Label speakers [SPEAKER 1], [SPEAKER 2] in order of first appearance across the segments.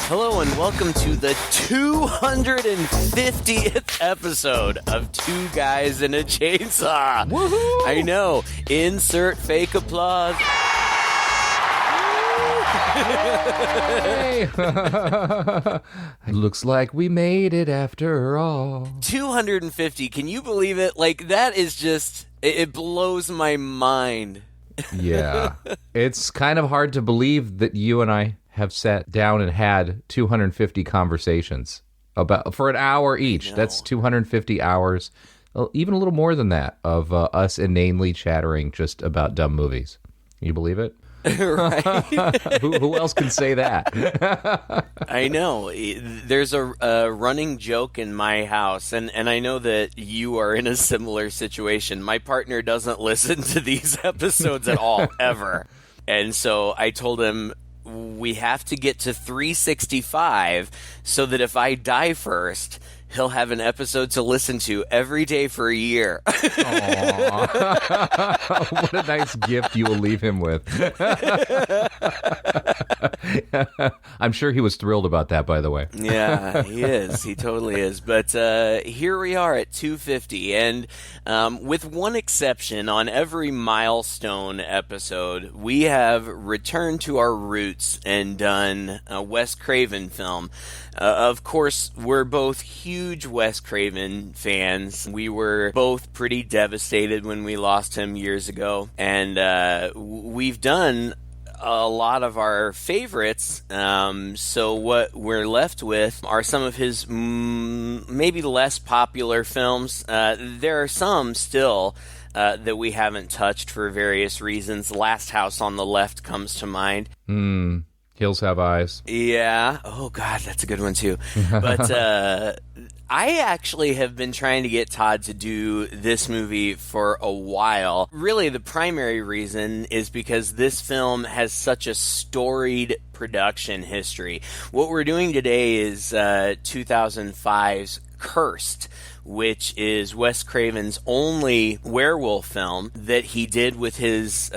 [SPEAKER 1] Hello and welcome to the 250th episode of Two Guys and a Chainsaw.
[SPEAKER 2] Woohoo!
[SPEAKER 1] I know. Insert fake applause.
[SPEAKER 2] Looks like we made it after all.
[SPEAKER 1] 250. Can you believe it? Like, that is just, it blows my mind.
[SPEAKER 2] Yeah. It's kind of hard to believe that you and I have sat down and had 250 conversations for an hour each. That's 250 hours, even a little more than that, of us inanely chattering just about dumb movies. Can you believe it?
[SPEAKER 1] Right.
[SPEAKER 2] Who else can say that?
[SPEAKER 1] I know. There's a running joke in my house, and I know that you are in a similar situation. My partner doesn't listen to these episodes at all, ever. And so I told him, we have to get to 365 so that if I die first, he'll have an episode to listen to every day for a year.
[SPEAKER 2] What a nice gift you will leave him with. I'm sure he was thrilled about that, by the way.
[SPEAKER 1] Yeah, he is. He totally is. But here we are at 250. And with one exception, on every milestone episode, we have returned to our roots and done a Wes Craven film. Of course, we're both huge Wes Craven fans. We were both pretty devastated when we lost him years ago. And we've done a lot of our favorites, so what we're left with are some of his maybe less popular films. There are some still that we haven't touched for various reasons. Last House on the Left comes to mind.
[SPEAKER 2] Hills Have Eyes.
[SPEAKER 1] Yeah. Oh, God, that's a good one, too. But I actually have been trying to get Todd to do this movie for a while. Really, the primary reason is because this film has such a storied production history. What we're doing today is 2005's Cursed, which is Wes Craven's only werewolf film that he did with his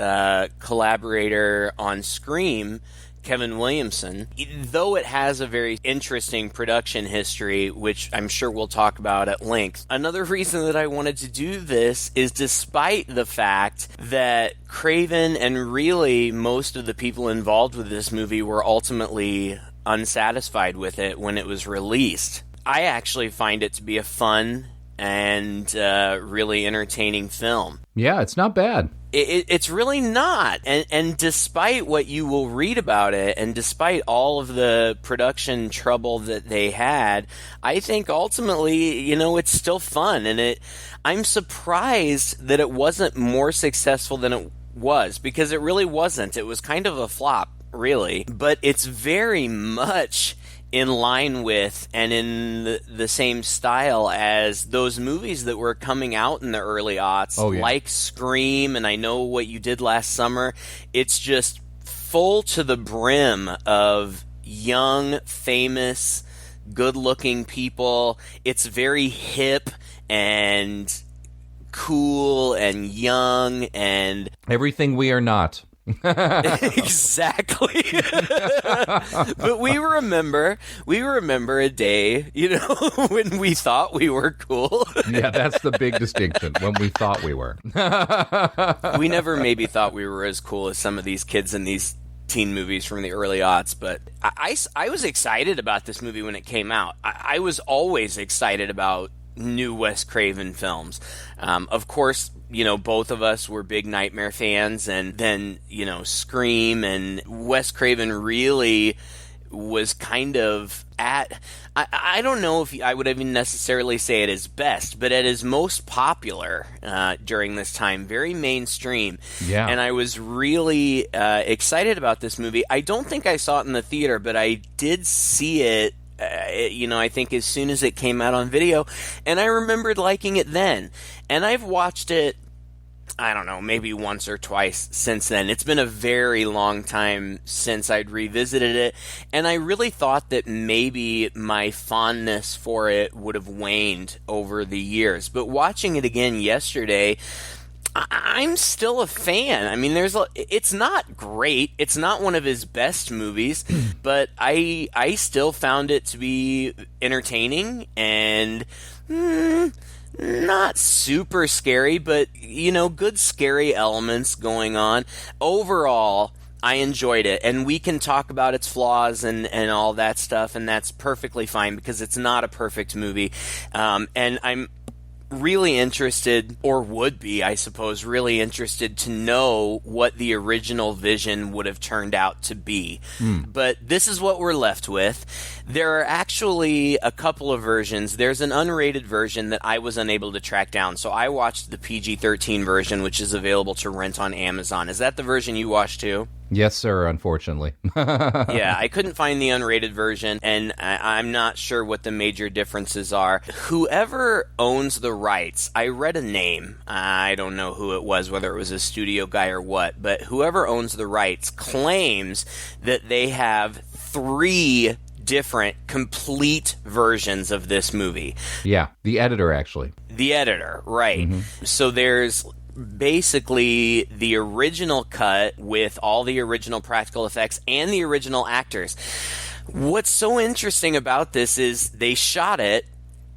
[SPEAKER 1] collaborator on Scream, Kevin Williamson. Though it has a very interesting production history, which I'm sure we'll talk about at length. Another reason that I wanted to do this is despite the fact that Craven and really most of the people involved with this movie were ultimately unsatisfied with it when it was released. I actually find it to be a fun and really entertaining film.
[SPEAKER 2] Yeah, it's not bad.
[SPEAKER 1] It's really not. And despite what you will read about it, and despite all of the production trouble that they had, I think ultimately, it's still fun. And I'm surprised that it wasn't more successful than it was, because it really wasn't. It was kind of a flop, really. But it's very much in line with and in the same style as those movies that were coming out in the early aughts, like Scream and I Know What You Did Last Summer. It's just full to the brim of young, famous, good-looking people. It's very hip and cool and young and
[SPEAKER 2] everything we are not.
[SPEAKER 1] Exactly. But we remember a day, when we thought we were cool.
[SPEAKER 2] Yeah, that's the big distinction, when we thought we were.
[SPEAKER 1] We never maybe thought we were as cool as some of these kids in these teen movies from the early aughts, but I was excited about this movie when it came out. I was always excited about new Wes Craven films. Of course, both of us were big Nightmare fans, and then, Scream, and Wes Craven really was kind of at, I don't know if I would even necessarily say at his best, but at his most popular during this time, very mainstream.
[SPEAKER 2] Yeah.
[SPEAKER 1] And I was really excited about this movie. I don't think I saw it in the theater, but I did see it I think as soon as it came out on video, and I remembered liking it then. And I've watched it, I don't know, maybe once or twice since then. It's been a very long time since I'd revisited it, and I really thought that maybe my fondness for it would have waned over the years. But watching it again yesterday, I'm still a fan. I mean, it's not great. It's not one of his best movies, but I still found it to be entertaining and not super scary, but good scary elements going on. Overall, I enjoyed it, and we can talk about its flaws and all that stuff, and that's perfectly fine because it's not a perfect movie. And I'm really interested, or would be, I suppose, really interested to know what the original vision would have turned out to be. But this is what we're left with. There are actually a couple of versions. There's an unrated version that I was unable to track down, so I watched the PG-13 version, which is available to rent on Amazon. Is that the version you watched too?
[SPEAKER 2] Yes, sir, unfortunately.
[SPEAKER 1] Yeah, I couldn't find the unrated version, and I'm not sure what the major differences are. Whoever owns the rights, I read a name. I don't know who it was, whether it was a studio guy or what, but whoever owns the rights claims that they have 3 different complete versions of this movie.
[SPEAKER 2] Yeah, the editor, actually.
[SPEAKER 1] The editor, right. So there's basically the original cut with all the original practical effects and the original actors. What's so interesting about this is they shot it,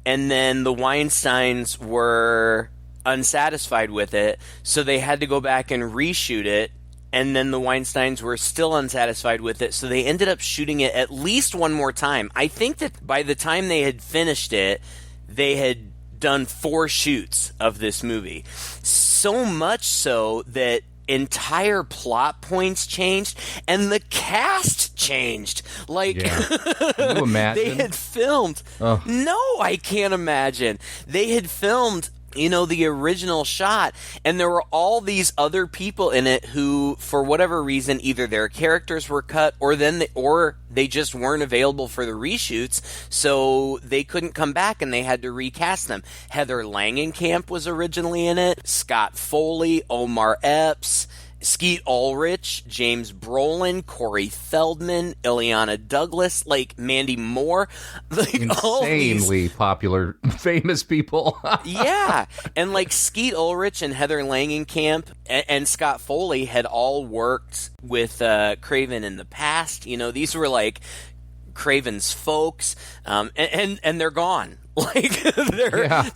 [SPEAKER 1] and then the Weinsteins were unsatisfied with it, so they had to go back and reshoot it, and then the Weinsteins were still unsatisfied with it, so they ended up shooting it at least one more time. I think that by the time they had finished it, they had done 4 shoots of this movie. So much so that entire plot points changed and the cast changed. Like,
[SPEAKER 2] Can you imagine?
[SPEAKER 1] They had filmed. No, I can't imagine. They had filmed the original shot, and there were all these other people in it who, for whatever reason, either their characters were cut or they just weren't available for the reshoots, so they couldn't come back and they had to recast them. Heather Langenkamp was originally in it, Scott Foley, Omar Epps, Skeet Ulrich, James Brolin, Corey Feldman, Ileana Douglas, like Mandy Moore, like
[SPEAKER 2] insanely popular, famous people.
[SPEAKER 1] Yeah, and like Skeet Ulrich and Heather Langenkamp and Scott Foley had all worked with Craven in the past. These were like Craven's folks, and they're gone. Like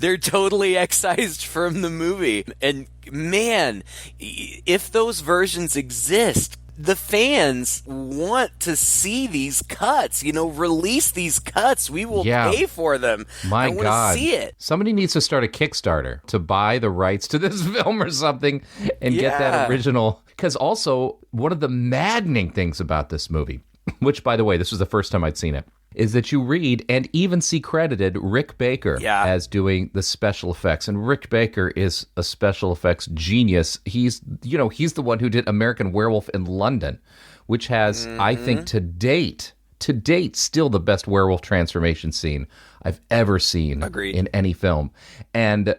[SPEAKER 1] they're totally excised from the movie. And man, if those versions exist, the fans want to see these cuts. Release these cuts. We will pay for them.
[SPEAKER 2] My God,
[SPEAKER 1] I want to see it.
[SPEAKER 2] Somebody needs to start a Kickstarter to buy the rights to this film or something and get that original. Because also, one of the maddening things about this movie, which, by the way, this was the first time I'd seen it, is that you read and even see credited Rick Baker as doing the special effects. And Rick Baker is a special effects genius. He's the one who did American Werewolf in London, which has, I think, to date, still the best werewolf transformation scene I've ever seen in any film. And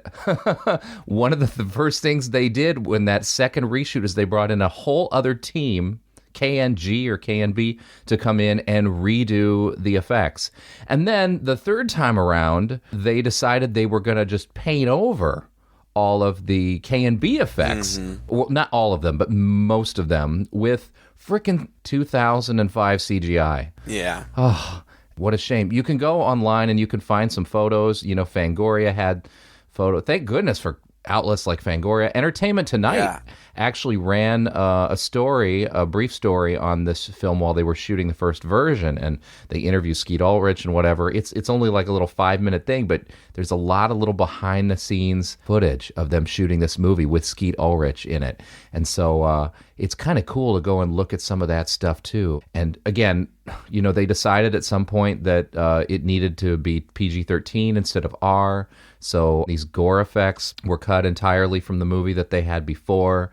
[SPEAKER 2] one of the first things they did when that second reshoot is they brought in a whole other team, KNG or KNB, to come in and redo the effects. And then the third time around, they decided they were going to just paint over all of the KNB effects. Well, not all of them, but most of them with frickin' 2005 CGI.
[SPEAKER 1] Yeah.
[SPEAKER 2] Oh, what a shame. You can go online and you can find some photos. Fangoria had photo. Thank goodness for outlets like Fangoria. Entertainment Tonight actually ran a brief story on this film while they were shooting the first version, and they interview Skeet Ulrich and whatever. It's only like a little 5-minute thing, but there's a lot of little behind the scenes footage of them shooting this movie with Skeet Ulrich in it. And so it's kind of cool to go and look at some of that stuff too. And again, they decided at some point that it needed to be PG-13 instead of R. So these gore effects were cut entirely from the movie that they had before,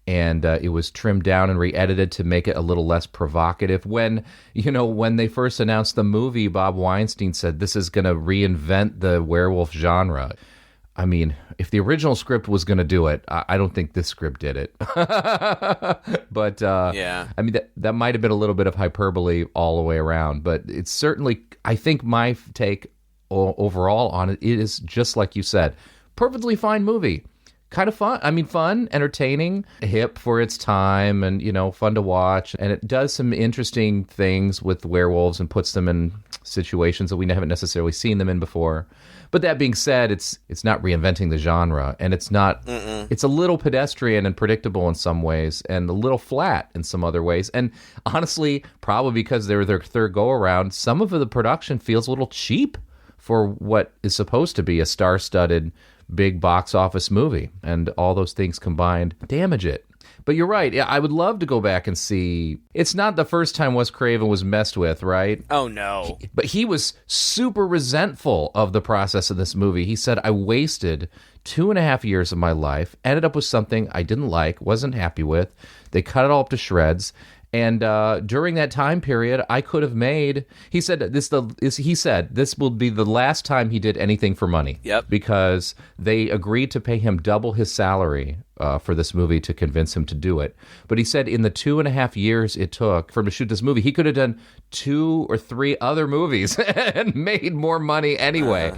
[SPEAKER 2] and it was trimmed down and re-edited to make it a little less provocative. When they first announced the movie, Bob Weinstein said this is going to reinvent the werewolf genre. I mean, if the original script was going to do it, I don't think this script did it. But I mean, that might have been a little bit of hyperbole all the way around, but it's certainly, I think my take overall on it is just like you said, perfectly fine movie. kind of fun. I mean, fun, entertaining, hip for its time, and, fun to watch. And it does some interesting things with werewolves and puts them in situations that we haven't necessarily seen them in before. But that being said, it's not reinventing the genre, and it's not. It's a little pedestrian and predictable in some ways, and a little flat in some other ways. And honestly, probably because they were their third go around, some of the production feels a little cheap for what is supposed to be a star-studded big box office movie, and all those things combined damage it. But you're right. I would love to go back and see. It's not the first time Wes Craven was messed with, right?
[SPEAKER 1] Oh, no.
[SPEAKER 2] But he was super resentful of the process of this movie. He said, I wasted 2.5 years of my life, ended up with something I didn't like, wasn't happy with. They cut it all up to shreds. And during that time period, I could have made. He said this will be the last time he did anything for money.
[SPEAKER 1] Yep.
[SPEAKER 2] Because they agreed to pay him double his salary for this movie to convince him to do it. But he said in the 2.5 years it took for him to shoot this movie, he could have done 2 or 3 other movies and made more money anyway.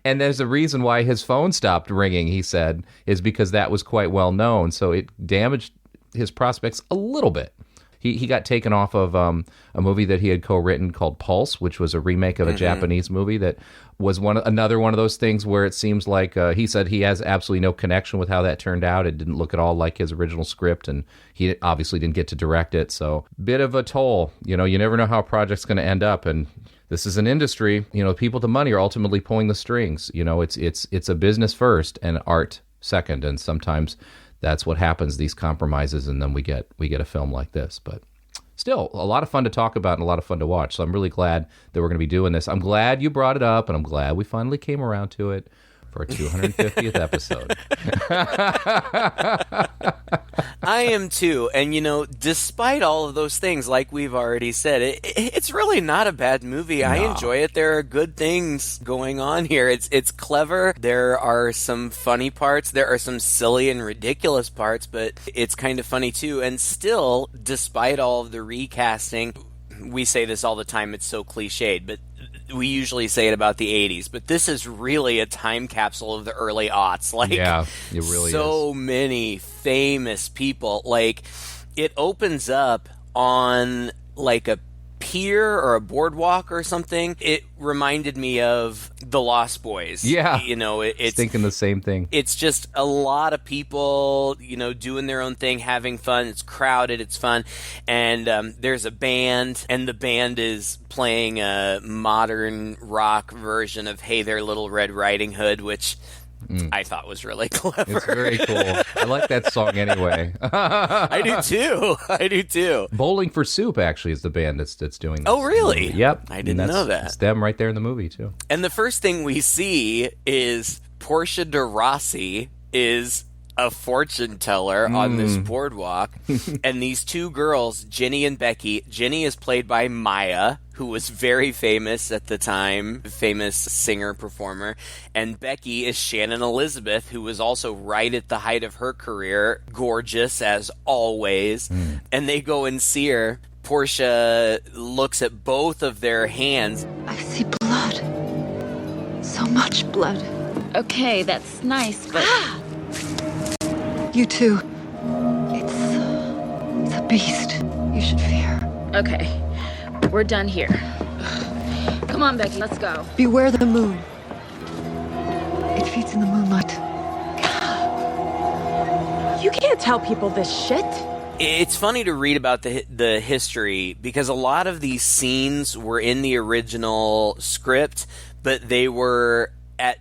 [SPEAKER 2] And there's a reason why his phone stopped ringing. He said is because that was quite well known. So it damaged his prospects a little bit. He got taken off of a movie that he had co-written called Pulse, which was a remake of a Japanese movie that was another one of those things where it seems like he said he has absolutely no connection with how that turned out. It didn't look at all like his original script, and he obviously didn't get to direct it. So bit of a toll. You never know how a project's going to end up, and this is an industry. People with the money are ultimately pulling the strings. It's a business first and art second, and sometimes that's what happens, these compromises, and then we get a film like this. But still, a lot of fun to talk about and a lot of fun to watch. So I'm really glad that we're going to be doing this. I'm glad you brought it up, and I'm glad we finally came around to it for our 250th episode.
[SPEAKER 1] I am too. And, despite all of those things, like we've already said, it's really not a bad movie. No. I enjoy it. There are good things going on here. It's clever. There are some funny parts. There are some silly and ridiculous parts, but it's kind of funny too. And still, despite all of the recasting, we say this all the time, it's so cliched, but we usually say it about the 80s, but this is really a time capsule of the early aughts.
[SPEAKER 2] Yeah, it really is.
[SPEAKER 1] So many famous people. It opens up on a pier or a boardwalk or something. It reminded me of The Lost Boys.
[SPEAKER 2] Yeah.
[SPEAKER 1] It's
[SPEAKER 2] thinking the same thing.
[SPEAKER 1] It's just a lot of people, doing their own thing, having fun. It's crowded. It's fun. And there's a band, and the band is playing a modern rock version of Hey There, Little Red Riding Hood, which I thought was really clever.
[SPEAKER 2] It's very cool. I like that song anyway.
[SPEAKER 1] I do too.
[SPEAKER 2] Bowling for Soup actually is the band that's doing this.
[SPEAKER 1] Oh, really?
[SPEAKER 2] Yep.
[SPEAKER 1] I didn't know that.
[SPEAKER 2] It's them right there in the movie too.
[SPEAKER 1] And the first thing we see is Portia de Rossi is a fortune teller on this boardwalk. And these two girls, Ginny and Becky. Ginny is played by Maya, who was very famous at the time, famous singer-performer. And Becky is Shannon Elizabeth, who was also right at the height of her career, gorgeous as always. And they go and see her. Portia looks at both of their hands.
[SPEAKER 3] I see blood. So much blood.
[SPEAKER 4] Okay, that's nice, but...
[SPEAKER 3] You too. It's a beast. You should fear.
[SPEAKER 4] Okay, we're done here. Come on, Becky, let's go.
[SPEAKER 3] Beware the moon. It feeds in the moonlight.
[SPEAKER 5] You can't tell people this shit.
[SPEAKER 1] It's funny to read about the history, because a lot of these scenes were in the original script, but they were at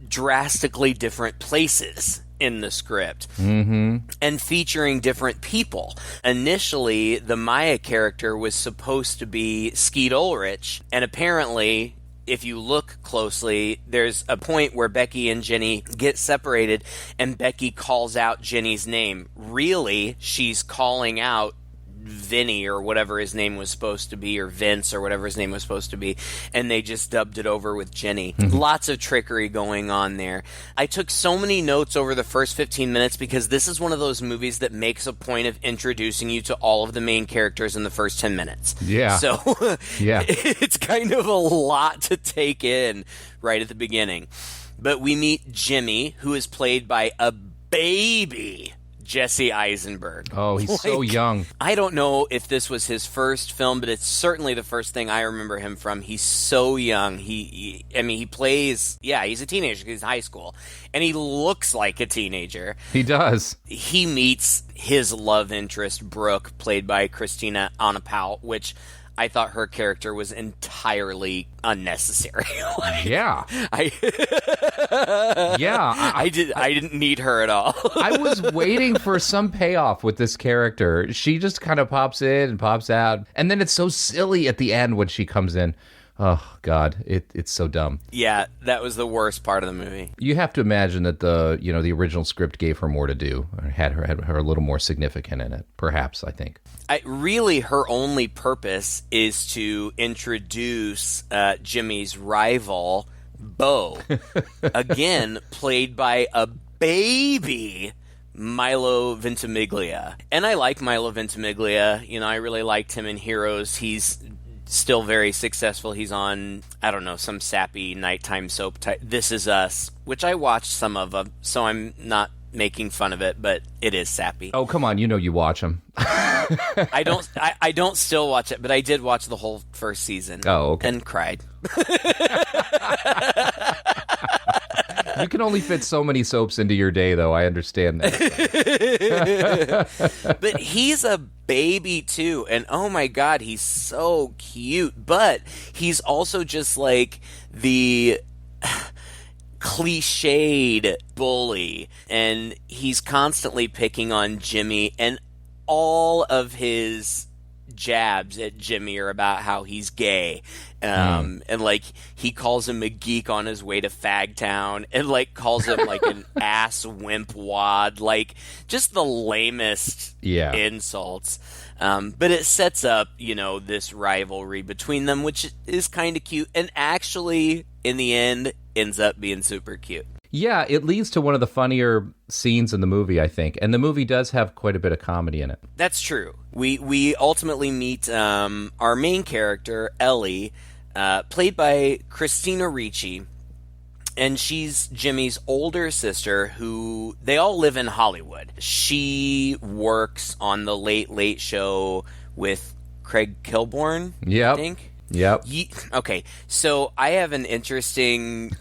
[SPEAKER 1] drastically different places in the script, and featuring different people. Initially, the Maya character was supposed to be Skeet Ulrich, and apparently, if you look closely, there's a point where Becky and Jenny get separated, and Becky calls out Jenny's name. Really, she's calling out Vinny or whatever his name was supposed to be, or Vince or whatever his name was supposed to be, and they just dubbed it over with Jenny. Lots of trickery going on there. I took so many notes over the first 15 minutes because this is one of those movies that makes a point of introducing you to all of the main characters in the first 10 minutes.
[SPEAKER 2] Yeah.
[SPEAKER 1] So
[SPEAKER 2] yeah,
[SPEAKER 1] it's kind of a lot to take in right at the beginning. But we meet Jimmy, who is played by a baby Jesse Eisenberg.
[SPEAKER 2] Oh, he's so young.
[SPEAKER 1] I don't know if this was his first film, but it's certainly the first thing I remember him from. He's so young. He plays, he's a teenager. He's in high school. And he looks like a teenager.
[SPEAKER 2] He does.
[SPEAKER 1] He meets his love interest, Brooke, played by Christina Anapau, which I thought her character was entirely unnecessary.
[SPEAKER 2] I
[SPEAKER 1] didn't need her at all.
[SPEAKER 2] I was waiting for some payoff with this character. She just kind of pops in and pops out, and then it's so silly at the end when she comes in. Oh God, it's so dumb.
[SPEAKER 1] Yeah, that was the worst part of the movie.
[SPEAKER 2] You have to imagine that the original script gave her more to do, or had her a little more significant in it. Perhaps, I think.
[SPEAKER 1] Really, her only purpose is to introduce Jimmy's rival, Bo, again played by a baby Milo Ventimiglia. And I like Milo Ventimiglia. I really liked him in Heroes. He's still very successful. He's on, I don't know, some sappy nighttime soap type. This Is Us, which I watched some of, so I'm not making fun of it, but it is sappy.
[SPEAKER 2] Oh, come on, you watch him.
[SPEAKER 1] I don't still watch it, but I did watch the whole first season.
[SPEAKER 2] Oh, okay.
[SPEAKER 1] And cried.
[SPEAKER 2] You can only fit so many soaps into your day, though. I understand that.
[SPEAKER 1] But he's a baby, too. And oh my God, he's so cute. But he's also just like the cliched bully. And he's constantly picking on Jimmy. And all of his jabs at Jimmy are about how he's gay. And like he calls him a geek on his way to Fagtown, and like calls him like an ass wimp wad, like just the lamest insults. But it sets up, this rivalry between them, which is kind of cute, and actually in the end ends up being super cute.
[SPEAKER 2] Yeah, it leads to one of the funnier scenes in the movie, I think. And the movie does have quite a bit of comedy in it.
[SPEAKER 1] That's true. We ultimately meet our main character, Ellie, played by Christina Ricci. And she's Jimmy's older sister who, they all live in Hollywood. She works on the Late Late Show with Craig Kilborn, I think.
[SPEAKER 2] Yep.
[SPEAKER 1] Okay, so I have an interesting...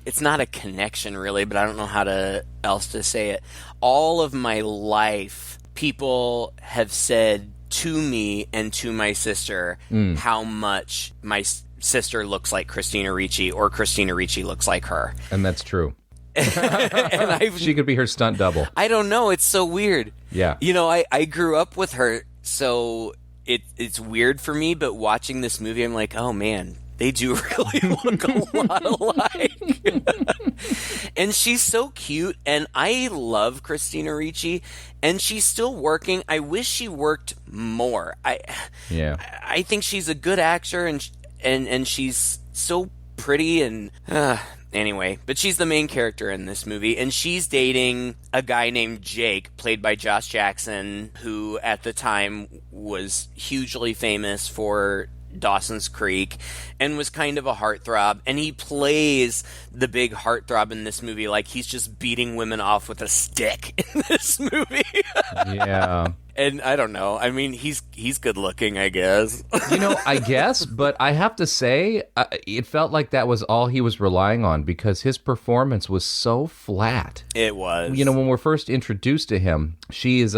[SPEAKER 1] it's not a connection, really, but I don't know how else to say it. All of my life, people have said to me and to my sister how much my sister looks like Christina Ricci, or Christina Ricci looks like her.
[SPEAKER 2] And that's true.
[SPEAKER 1] And
[SPEAKER 2] she could be her stunt double.
[SPEAKER 1] I don't know. It's so weird.
[SPEAKER 2] Yeah.
[SPEAKER 1] I grew up with her, so... It's weird for me, but watching this movie, I'm like, oh man, they do really look a lot alike. And she's so cute, and I love Christina Ricci, and she's still working. I wish she worked more. I think she's a good actor, and she's so pretty, and anyway, but she's the main character in this movie, and she's dating a guy named Jake, played by Josh Jackson, who at the time was hugely famous for Dawson's Creek and was kind of a heartthrob, and he plays the big heartthrob in this movie like he's just beating women off with a stick in this movie.
[SPEAKER 2] Yeah.
[SPEAKER 1] And I don't know. I mean, he's good looking, I guess.
[SPEAKER 2] I guess, but I have to say, it felt like that was all he was relying on, because his performance was so flat.
[SPEAKER 1] It was.
[SPEAKER 2] When we're first introduced to him, she is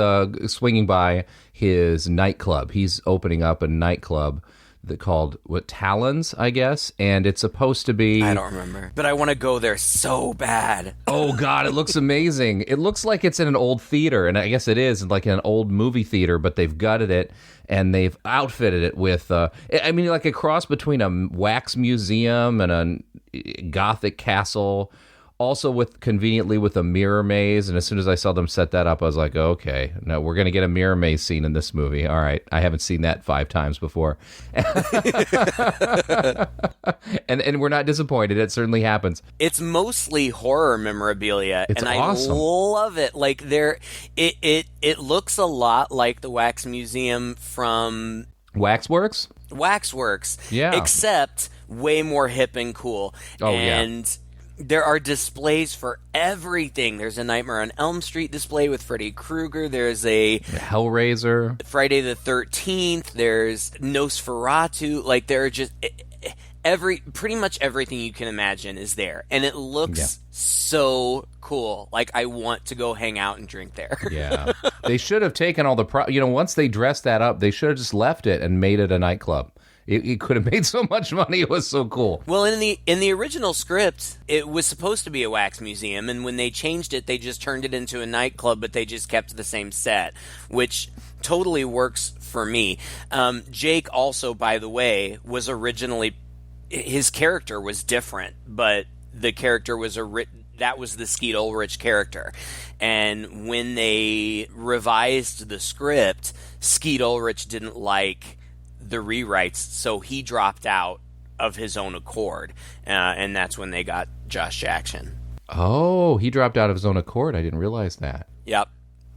[SPEAKER 2] swinging by his nightclub. He's opening up a nightclub called Talons, I guess, and it's supposed to be...
[SPEAKER 1] I don't remember, but I want to go there so bad.
[SPEAKER 2] Oh God, it looks amazing. It looks like it's in an old theater, and I guess it is, like in an old movie theater, but they've gutted it and they've outfitted it with like a cross between a wax museum and a Gothic castle, also conveniently with a mirror maze. And as soon as I saw them set that up, I was like, okay, no, we're going to get a mirror maze scene in this movie. All right. I haven't seen that 5 times before. and we're not disappointed. It certainly happens.
[SPEAKER 1] It's mostly horror memorabilia.
[SPEAKER 2] It's
[SPEAKER 1] and
[SPEAKER 2] awesome.
[SPEAKER 1] I love it. Like it looks a lot like the Wax Museum from
[SPEAKER 2] Waxworks?
[SPEAKER 1] Waxworks.
[SPEAKER 2] Yeah.
[SPEAKER 1] Except way more hip and cool.
[SPEAKER 2] Oh,
[SPEAKER 1] and
[SPEAKER 2] yeah.
[SPEAKER 1] There are displays for everything. There's a Nightmare on Elm Street display with Freddy Krueger. There's a
[SPEAKER 2] Hellraiser.
[SPEAKER 1] Friday the 13th. There's Nosferatu. Like, there are just... pretty much everything you can imagine is there. And it looks so cool. Like, I want to go hang out and drink there.
[SPEAKER 2] Yeah. They should have taken all the... once they dressed that up, they should have just left it and made it a nightclub. It could have made so much money. It was so cool.
[SPEAKER 1] Well, in the original script, it was supposed to be a wax museum, and when they changed it, they just turned it into a nightclub, but they just kept the same set, which totally works for me. Jake also, by the way, was originally... His character was different, but the character was that was the Skeet Ulrich character. And when they revised the script, Skeet Ulrich didn't like the rewrites, so he dropped out of his own accord, and that's when they got Josh Jackson.
[SPEAKER 2] Oh, he dropped out of his own accord. I didn't realize that.
[SPEAKER 1] Yep.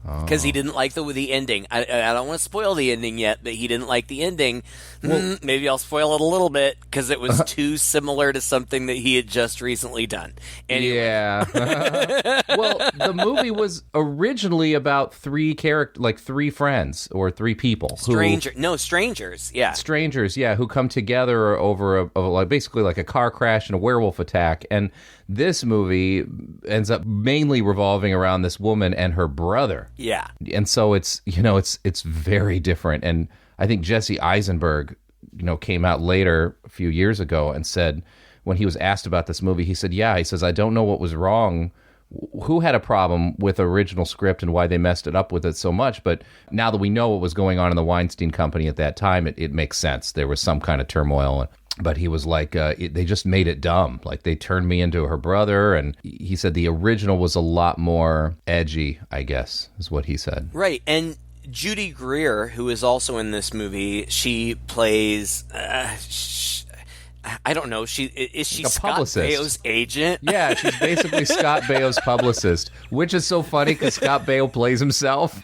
[SPEAKER 1] Because he didn't like the ending. I don't want to spoil the ending yet, but he didn't like the ending. Well, maybe I'll spoil it a little bit, because it was too similar to something that he had just recently done. Anyway.
[SPEAKER 2] Yeah. Well, the movie was originally about three friends or three people.
[SPEAKER 1] Strangers. Yeah.
[SPEAKER 2] Strangers, yeah, who come together over basically like a car crash and a werewolf attack. And this movie ends up mainly revolving around this woman and her brother.
[SPEAKER 1] Yeah.
[SPEAKER 2] And so it's very different. And I think Jesse Eisenberg, came out later a few years ago and said, when he was asked about this movie, he said, he says, I don't know what was wrong, who had a problem with the original script and why they messed it up with it so much. But now that we know what was going on in the Weinstein Company at that time, it makes sense. There was some kind of turmoil. But he was like, they just made it dumb. Like, they turned me into her brother. And he said the original was a lot more edgy, I guess, is what he said.
[SPEAKER 1] Right. And Judy Greer, who is also in this movie, she plays... I don't know. Is she
[SPEAKER 2] like
[SPEAKER 1] Scott Baio's agent?
[SPEAKER 2] Yeah, she's basically Scott Baio's publicist, which is so funny because Scott Baio plays himself.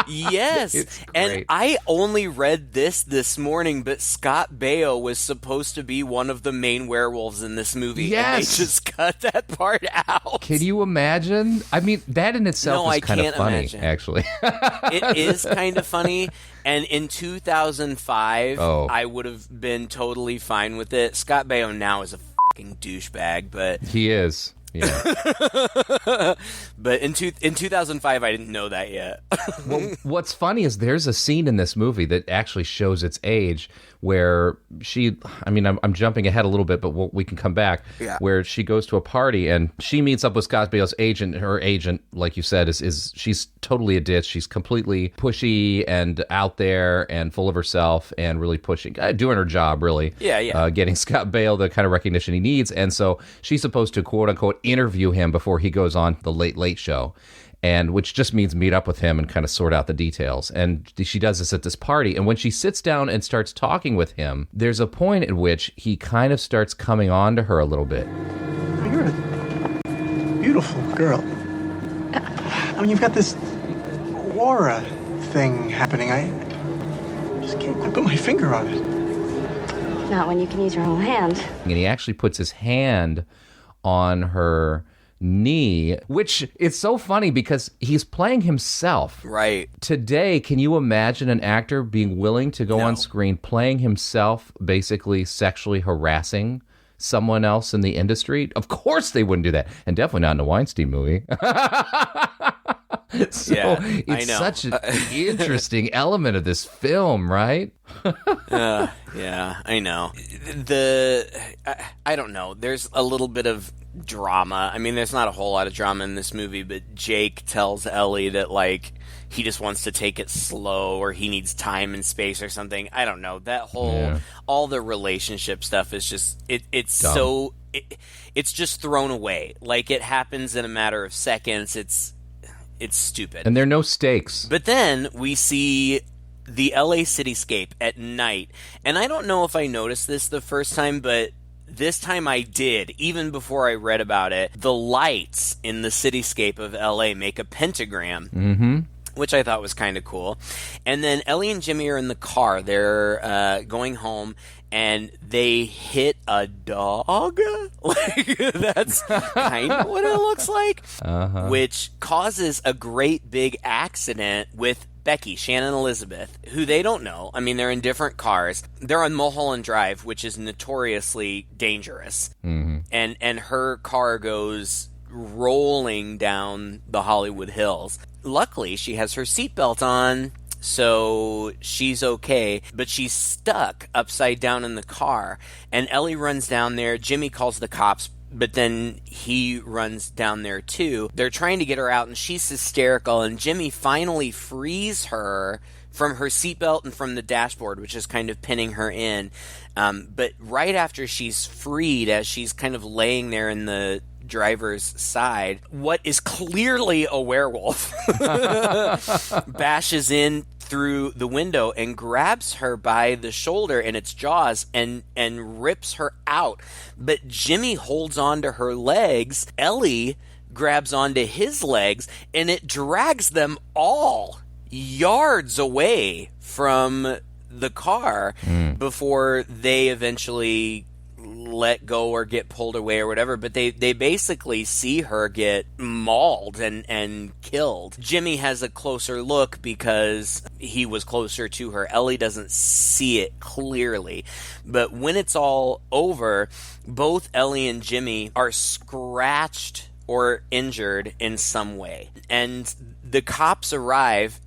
[SPEAKER 1] Yes.
[SPEAKER 2] It's great.
[SPEAKER 1] And I only read this morning, but Scott Baio was supposed to be one of the main werewolves in this movie.
[SPEAKER 2] Yes.
[SPEAKER 1] And they just cut that part out.
[SPEAKER 2] Can you imagine? I mean, that in itself is kind of funny, actually.
[SPEAKER 1] It is kind of funny. And in 2005, I would have been totally fine with it. Scott Baio now is a fucking douchebag, but...
[SPEAKER 2] He is. Yeah.
[SPEAKER 1] But in 2005, I didn't know that yet.
[SPEAKER 2] Well, what's funny is there's a scene in this movie that actually shows its age where I'm jumping ahead a little bit, but we can come back. Yeah. Where she goes to a party and she meets up with Scott Baio's agent. Her agent, like you said, is she's totally a ditch. She's completely pushy and out there and full of herself and really pushing, doing her job, really.
[SPEAKER 1] Yeah.
[SPEAKER 2] Getting Scott Baio the kind of recognition he needs. And so she's supposed to, quote unquote, interview him before he goes on the Late Late Show. And which just means meet up with him and kind of sort out the details. And she does this at this party. And when she sits down and starts talking with him, there's a point at which he kind of starts coming on to her a little bit.
[SPEAKER 6] You're a beautiful girl. I mean, you've got this aura thing happening. I just can't quite put my finger on it.
[SPEAKER 7] Not when you can use your whole hand.
[SPEAKER 2] And he actually puts his hand on her knee, which is so funny because he's playing himself.
[SPEAKER 1] Right.
[SPEAKER 2] Today, can you imagine an actor being willing to go on screen playing himself, basically sexually harassing someone else in the industry? Of course they wouldn't do that. And definitely not in a Weinstein movie. So it's such an interesting element of this film, right?
[SPEAKER 1] Yeah, I know. I don't know. There's a little bit of drama. I mean, there's not a whole lot of drama in this movie, but Jake tells Ellie that, like, he just wants to take it slow or he needs time and space or something. I don't know. That whole, all the relationship stuff is just, it's dumb. So, it's just thrown away. Like, it happens in a matter of seconds. It's stupid.
[SPEAKER 2] And there are no stakes.
[SPEAKER 1] But then we see the LA cityscape at night. And I don't know if I noticed this the first time, but this time I did, even before I read about it. The lights in the cityscape of LA make a pentagram, which I thought was kind of cool. And then Ellie and Jimmy are in the car. They're going home, and they hit a dog. Like, that's kind of what it looks like, which causes a great big accident with Becky, Shannon Elizabeth, who they don't know. I mean, they're in different cars. They're on Mulholland Drive, which is notoriously dangerous. And her car goes rolling down the Hollywood Hills. Luckily, she has her seatbelt on, so she's okay, but she's stuck upside down in the car. And Ellie runs down there. Jimmy calls the cops, but then he runs down there too. They're trying to get her out, and she's hysterical, and Jimmy finally frees her from her seatbelt and from the dashboard, which is kind of pinning her in. But right after she's freed, as she's kind of laying there in the driver's side, what is clearly a werewolf bashes in through the window and grabs her by the shoulder in its jaws and rips her out. But Jimmy holds on to her legs. Ellie grabs onto his legs, and it drags them all yards away from the car before they eventually let go or get pulled away or whatever. But they basically see her get mauled and killed. Jimmy has a closer look because he was closer to her. Ellie doesn't see it clearly. But when it's all over, both Ellie and Jimmy are scratched or injured in some way. And the cops arrive,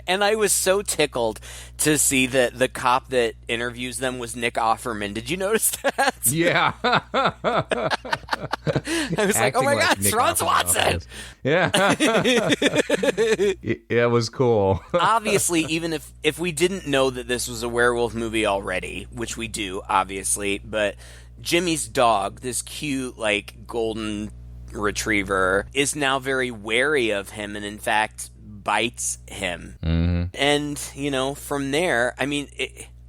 [SPEAKER 1] and I was so tickled to see that the cop that interviews them was Nick Offerman. Did you notice that?
[SPEAKER 2] Yeah.
[SPEAKER 1] I was like, oh my God, it's Ron Swanson!
[SPEAKER 2] Yeah. It was cool.
[SPEAKER 1] Obviously, even if we didn't know that this was a werewolf movie already, which we do, obviously, but Jimmy's dog, this cute, like, golden retriever, is now very wary of him and in fact bites him. And from there, I mean,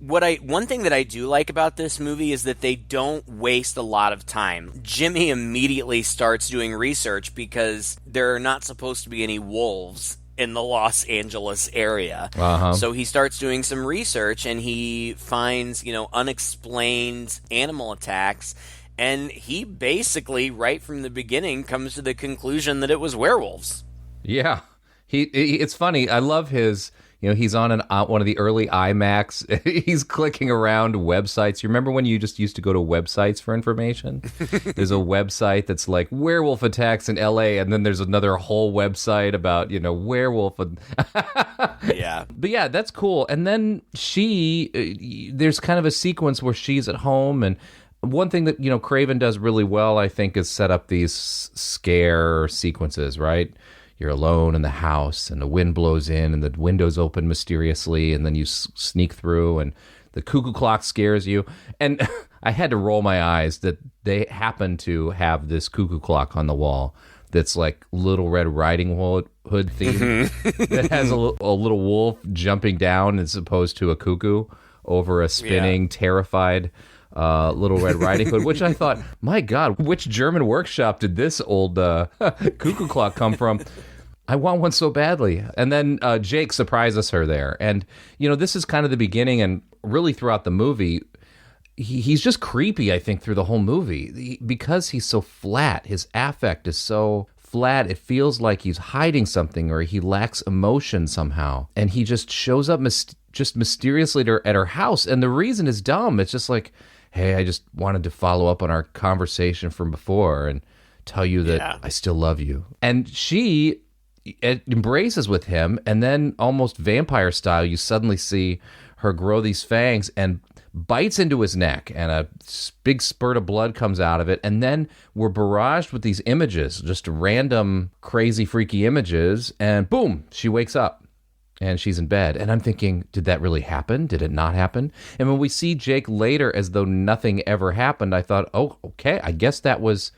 [SPEAKER 1] one thing that I do like about this movie is that they don't waste a lot of time. Jimmy immediately starts doing research because there are not supposed to be any wolves in the Los Angeles area. So he starts doing some research, and he finds unexplained animal attacks. And he basically, right from the beginning, comes to the conclusion that it was werewolves.
[SPEAKER 2] Yeah. It's funny. I love his, he's on one of the early IMAX. He's clicking around websites. You remember when you just used to go to websites for information? There's a website that's like werewolf attacks in LA, and then there's another whole website about, werewolf.
[SPEAKER 1] Yeah.
[SPEAKER 2] But yeah, that's cool. And then there's kind of a sequence where she's at home, and one thing that, Craven does really well, I think, is set up these scare sequences, right? You're alone in the house, and the wind blows in, and the windows open mysteriously, and then you sneak through, and the cuckoo clock scares you. And I had to roll my eyes that they happen to have this cuckoo clock on the wall that's like Little Red Riding Hood theme that has a little wolf jumping down as opposed to a cuckoo over a spinning, terrified Little Red Riding Hood, which I thought, my God, which German workshop did this old cuckoo clock come from? I want one so badly. And then Jake surprises her there. And, this is kind of the beginning, and really throughout the movie, he's just creepy, I think, through the whole movie. Because he's so flat, his affect is so flat, it feels like he's hiding something or he lacks emotion somehow. And he just shows up just mysteriously at her house. And the reason is dumb. It's just like, hey, I just wanted to follow up on our conversation from before and tell you that I still love you. And she embraces with him, and then almost vampire style, you suddenly see her grow these fangs and bites into his neck, and a big spurt of blood comes out of it. And then we're barraged with these images, just random, crazy, freaky images, and boom, she wakes up. And she's in bed. And I'm thinking, did that really happen? Did it not happen? And when we see Jake later as though nothing ever happened, I thought, oh, okay, I guess that was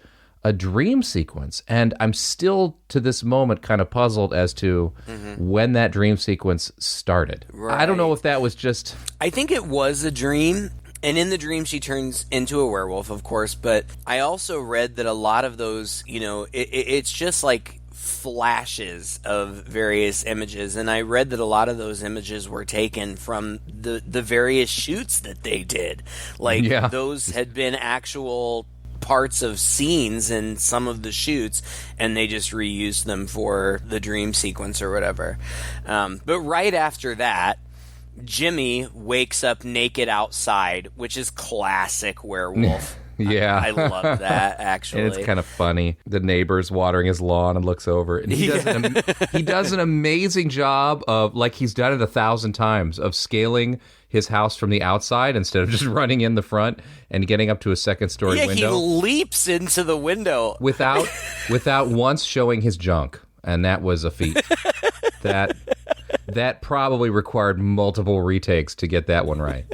[SPEAKER 2] a dream sequence. And I'm still, to this moment, kind of puzzled as to when that dream sequence started. Right. I don't know if that was just...
[SPEAKER 1] I think it was a dream. And in the dream, she turns into a werewolf, of course. But I also read that a lot of those, it's just like flashes of various images, and I read that a lot of those images were taken from the various shoots that they did. Like, those had been actual parts of scenes in some of the shoots, and they just reused them for the dream sequence or whatever. But right after that, Jimmy wakes up naked outside, which is classic werewolf.
[SPEAKER 2] Yeah.
[SPEAKER 1] I love that, actually.
[SPEAKER 2] And it's kind of funny. The neighbor's watering his lawn and looks over. And he does an amazing job of, like he's done it 1,000 times, of scaling his house from the outside instead of just running in the front and getting up to a second-story window.
[SPEAKER 1] Yeah, he leaps into the window.
[SPEAKER 2] Without once showing his junk. And that was a feat. That probably required multiple retakes to get that one right.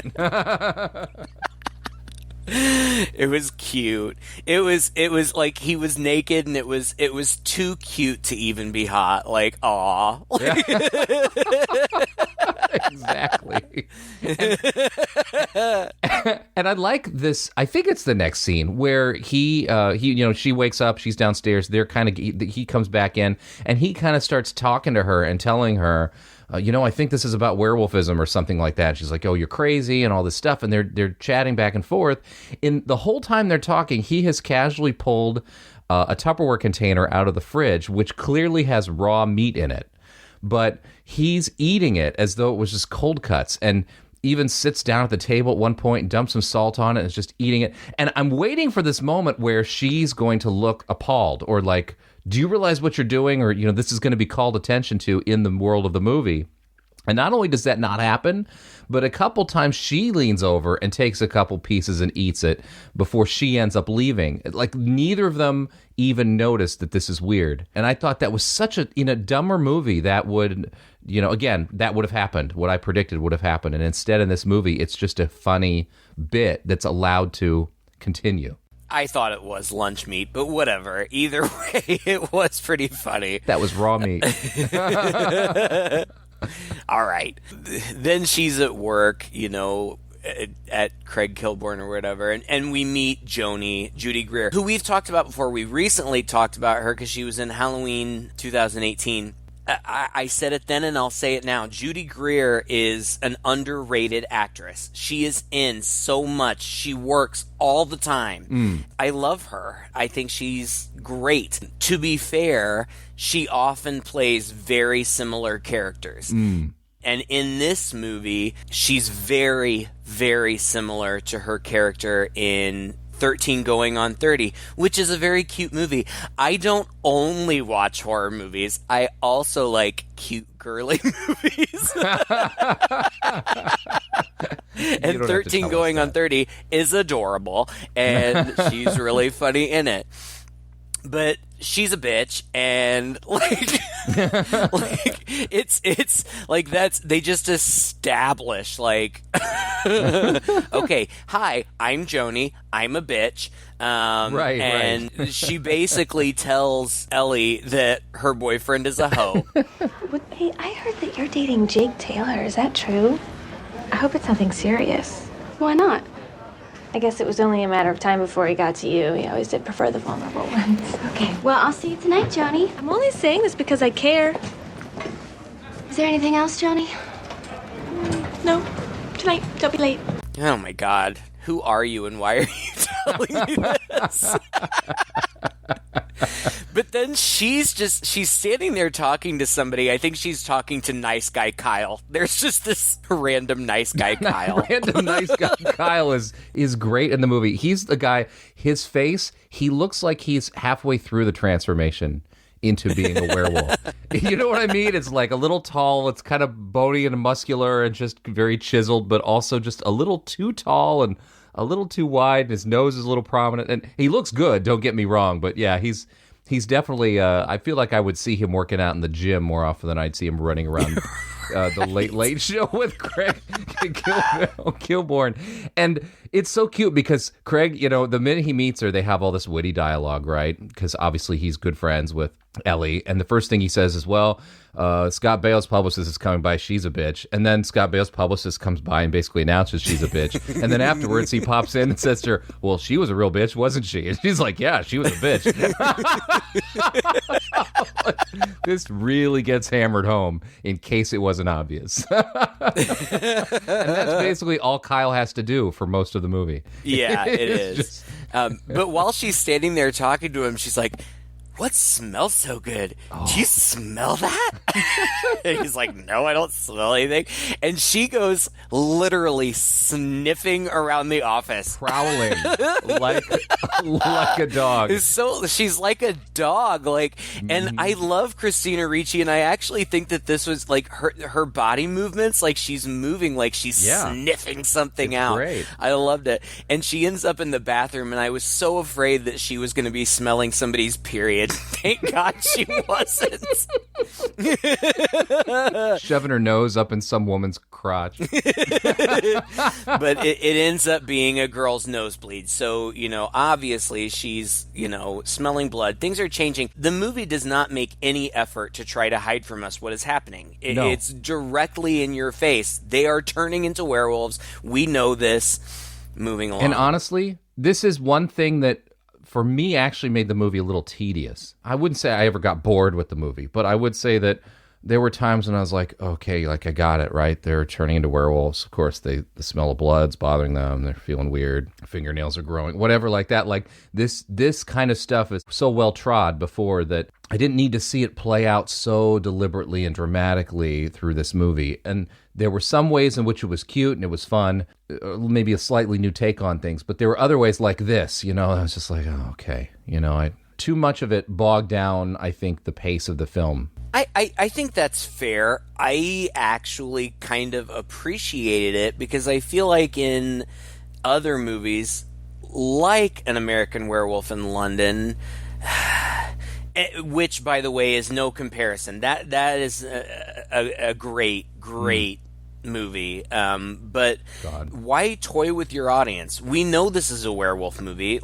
[SPEAKER 1] It was cute. It was like he was naked, and it was too cute to even be hot. Like, aw.
[SPEAKER 2] Exactly. And I like this. I think it's the next scene where he she wakes up, she's downstairs. He comes back in, and he kind of starts talking to her and telling her, I think this is about werewolfism or something like that. She's like, oh, you're crazy and all this stuff. And they're chatting back and forth. In the whole time they're talking, he has casually pulled a Tupperware container out of the fridge, which clearly has raw meat in it. But he's eating it as though it was just cold cuts, and even sits down at the table at one point and dumps some salt on it and is just eating it. And I'm waiting for this moment where she's going to look appalled or like, do you realize what you're doing? Or, this is going to be called attention to in the world of the movie. And not only does that not happen, but a couple times she leans over and takes a couple pieces and eats it before she ends up leaving. Like, neither of them even noticed that this is weird. And I thought that was such a, dumber movie that would, again, that would have happened. What I predicted would have happened. And instead in this movie, it's just a funny bit that's allowed to continue.
[SPEAKER 1] I thought it was lunch meat, but whatever. Either way, it was pretty funny.
[SPEAKER 2] That was raw meat.
[SPEAKER 1] All right. Then she's at work, at Craig Kilborn or whatever, and we meet Judy Greer, who we've talked about before. We recently talked about her because she was in Halloween 2018. I said it then and I'll say it now. Judy Greer is an underrated actress. She is in so much. She works all the time. I love her. I think she's great. To be fair, she often plays very similar characters. And in this movie, she's very, very similar to her character in 13 Going on 30, which is a very cute movie. I don't only watch horror movies. I also like cute, girly movies. And 13 Going on 30 is adorable, and she's really funny in it. But she's a bitch, and it's like they just establish like, okay, hi, I'm Joni, I'm a bitch, and she basically tells Ellie that her boyfriend is a hoe.
[SPEAKER 7] Hey, I heard that you're dating Jake Taylor. Is that true? I hope it's nothing serious.
[SPEAKER 8] Why not?
[SPEAKER 7] I guess it was only a matter of time before he got to you. He always did prefer the vulnerable ones.
[SPEAKER 8] Okay, well, I'll see you tonight, Joni.
[SPEAKER 7] I'm only saying this because I care.
[SPEAKER 8] Is there anything else, Joni?
[SPEAKER 7] No. Tonight. Don't be late.
[SPEAKER 1] Oh my God. Who are you and why are you telling me this? But then she's standing there talking to somebody. I think she's talking to nice guy Kyle. There's just this random nice guy Kyle.
[SPEAKER 2] Random nice guy Kyle is great in the movie. He's the guy, his face, he looks like he's halfway through the transformation into being a werewolf. You know what I mean? It's like a little tall, it's kind of bony and muscular and just very chiseled, but also just a little too tall and a little too wide, and his nose is a little prominent. And he looks good, don't get me wrong, but yeah, he's definitely, I feel like I would see him working out in the gym more often than I'd see him running around the Late Show with Craig Kilborn. And it's so cute because Craig, the minute he meets her, they have all this witty dialogue, right? Because obviously he's good friends with Ellie. And the first thing he says is, well, Scott Bale's publicist is coming by, she's a bitch. And then Scott Bale's publicist comes by and basically announces she's a bitch. And then afterwards he pops in and says to her, well, she was a real bitch, wasn't she? And she's like, yeah, she was a bitch. This really gets hammered home in case it wasn't obvious. And that's basically all Kyle has to do for most of the movie.
[SPEAKER 1] Yeah, it is. But while she's standing there talking to him, she's like, "What smells so good? Do you smell that?" And he's like, "No, I don't smell anything." And she goes literally sniffing around the office,
[SPEAKER 2] Prowling like a dog.
[SPEAKER 1] So she's like a dog, and I love Christina Ricci, and I actually think that this was like her body movements, like she's moving, like she's sniffing something out.
[SPEAKER 2] Great.
[SPEAKER 1] I loved it. And she ends up in the bathroom, and I was so afraid that she was going to be smelling somebody's period. Thank God she wasn't.
[SPEAKER 2] Shoving her nose up in some woman's crotch.
[SPEAKER 1] But it ends up being a girl's nosebleed. So, obviously she's, smelling blood. Things are changing. The movie does not make any effort to try to hide from us what is happening.
[SPEAKER 2] No.
[SPEAKER 1] It's directly in your face. They are turning into werewolves. We know this. Moving along.
[SPEAKER 2] And honestly, this is one thing that for me actually made the movie a little tedious. I wouldn't say I ever got bored with the movie, but I would say that there were times when I was like, okay, I got it, right? They're turning into werewolves. Of course, the smell of blood's bothering them. They're feeling weird. Fingernails are growing, whatever like that. Like this kind of stuff is so well trod before that I didn't need to see it play out so deliberately and dramatically through this movie. And there were some ways in which it was cute and it was fun, maybe a slightly new take on things. But there were other ways like this, I was just like, oh, okay. Too much of it bogged down, I think, the pace of the film.
[SPEAKER 1] I think that's fair. I actually kind of appreciated it because I feel like in other movies, like An American Werewolf in London, which, by the way, is no comparison. That is a great movie. But
[SPEAKER 2] God.
[SPEAKER 1] Why toy with your audience? We know this is a werewolf movie.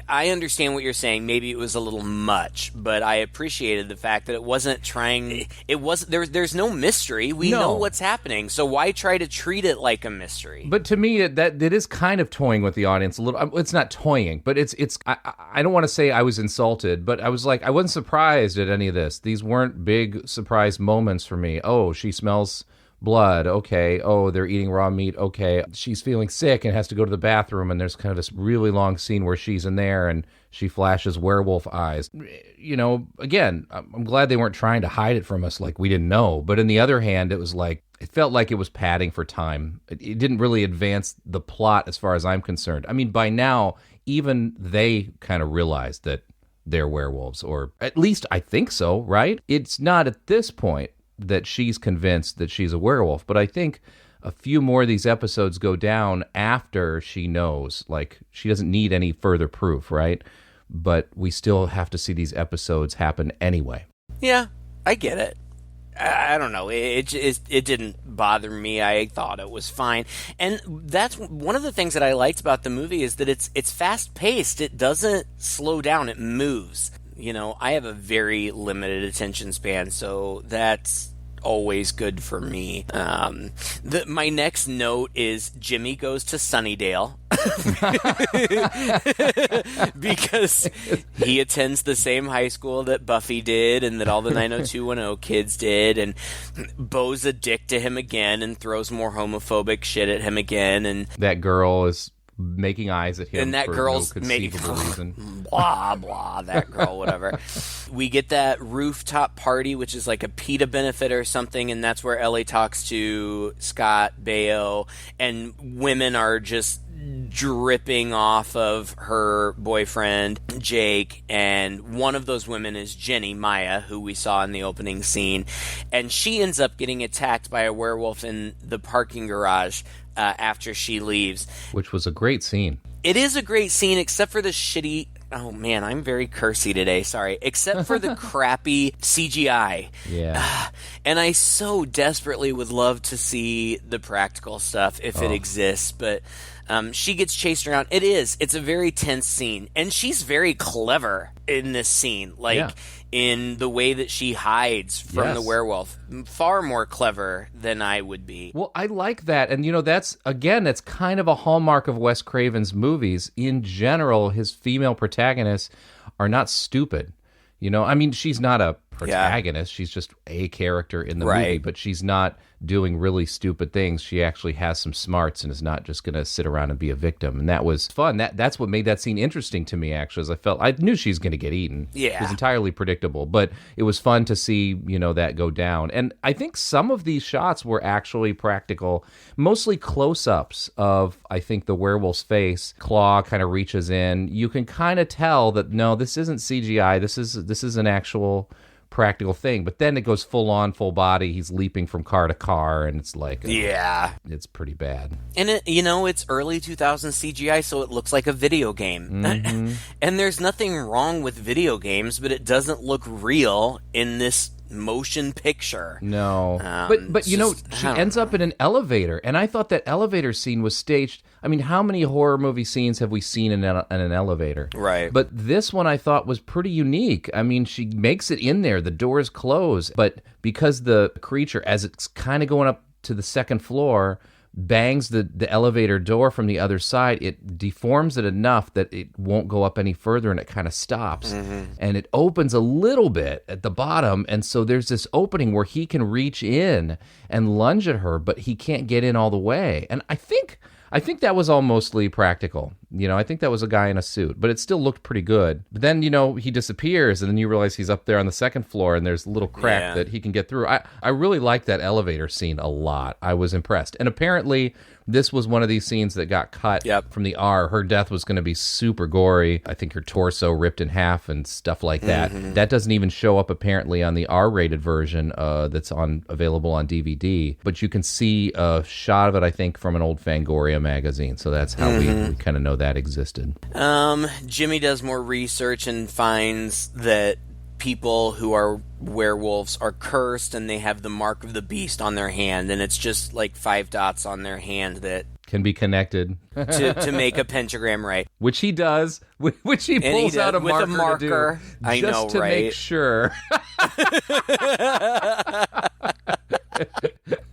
[SPEAKER 1] I understand what you're saying. Maybe it was a little much, but I appreciated the fact that it wasn't trying. It was there's no mystery. We know what's happening, so why try to treat it like a mystery?
[SPEAKER 2] But to me, that it is kind of toying with the audience a little. It's not toying, but it's. I don't want to say I was insulted, but I was like, I wasn't surprised at any of this. These weren't big surprise moments for me. Oh, she smells blood. Okay. Oh, they're eating raw meat. Okay. She's feeling sick and has to go to the bathroom, and there's kind of this really long scene where she's in there and she flashes werewolf eyes. Again, I'm glad they weren't trying to hide it from us like we didn't know. But on the other hand, it was like, it felt like it was padding for time. It didn't really advance the plot as far as I'm concerned. I mean, by now, even they kind of realized that they're werewolves, or at least I think so, right? It's not at this point that she's convinced that she's a werewolf, but I think a few more of these episodes go down after she knows. Like, she doesn't need any further proof, right? But we still have to see these episodes happen anyway.
[SPEAKER 1] Yeah, I get it. I don't know. It didn't bother me. I thought it was fine. And that's one of the things that I liked about the movie is that it's fast-paced. It doesn't slow down. It moves. I have a very limited attention span, so that's always good for me. My next note is Jimmy goes to Sunnydale because he attends the same high school that Buffy did and that all the 90210 kids did, and Bo's a dick to him again and throws more homophobic shit at him again, and
[SPEAKER 2] that girl is making eyes at him,
[SPEAKER 1] and that
[SPEAKER 2] for
[SPEAKER 1] girl's
[SPEAKER 2] no conceivable reason.
[SPEAKER 1] Blah blah. That girl, whatever. We get that rooftop party, which is like a PETA benefit or something, and that's where Ellie talks to Scott Baio, and women are just dripping off of her boyfriend Jake, and one of those women is Jenny Maya, who we saw in the opening scene, and she ends up getting attacked by a werewolf in the parking garage after she leaves.
[SPEAKER 2] Which was a great scene.
[SPEAKER 1] It is a great scene, except for the shitty... Oh, man, I'm very cursy today, sorry. Except for the crappy CGI.
[SPEAKER 2] Yeah.
[SPEAKER 1] And I so desperately would love to see the practical stuff if it exists, but... she gets chased around. It's a very tense scene. And she's very clever in this scene. In the way that she hides from the werewolf. Far more clever than I would be.
[SPEAKER 2] Well, I like that. And, that's kind of a hallmark of Wes Craven's movies. In general, his female protagonists are not stupid. You know, I mean, she's not a protagonist. She's just a character in the movie, but she's not doing really stupid things. She actually has some smarts and is not just going to sit around and be a victim. And that was fun. That's what made that scene interesting to me, actually, as I knew she was going to get eaten.
[SPEAKER 1] Yeah.
[SPEAKER 2] It was entirely predictable, but it was fun to see, you know, that go down. And I think some of these shots were actually practical, mostly close-ups of, I think, the werewolf's face. Claw kind of reaches in. You can kind of tell that, no, this isn't CGI. This is an actual practical thing, but then it goes full on, full body. He's leaping from car to car, and it's like, it's pretty bad.
[SPEAKER 1] And it's early 2000s CGI, so it looks like a video game. And there's nothing wrong with video games, but it doesn't look real in this motion picture.
[SPEAKER 2] No. But you know, she ends up in an elevator, and I thought that elevator scene was staged. I mean, how many horror movie scenes have we seen in an elevator?
[SPEAKER 1] Right.
[SPEAKER 2] But this one I thought was pretty unique. I mean, she makes it in there, the doors close, but because the creature, as it's kind of going up to the second floor, bangs the elevator door from the other side, it deforms it enough that it won't go up any further, and it kind of stops. And it opens a little bit at the bottom, and so there's this opening where he can reach in and lunge at her, but he can't get in all the way. And I think that was all mostly practical. You know, I think that was a guy in a suit, but it still looked pretty good. But then, you know, he disappears, and then you realize he's up there on the second floor, and there's a little crack that he can get through. I really liked that elevator scene a lot. I was impressed. And apparently, this was one of these scenes that got cut from the R. Her death was going to be super gory. I think her torso ripped in half and stuff like that. That doesn't even show up, apparently, on the R-rated version that's available on DVD. But you can see a shot of it, I think, from an old Fangoria magazine. So that's how we kind of know that existed.
[SPEAKER 1] Jimmy does more research and finds that people who are werewolves are cursed, and they have the mark of the beast on their hand, and it's just like 5 dots on their hand that
[SPEAKER 2] can be connected
[SPEAKER 1] to make a pentagram, right?
[SPEAKER 2] Which he does, which he pulls out a marker to do, just to make sure.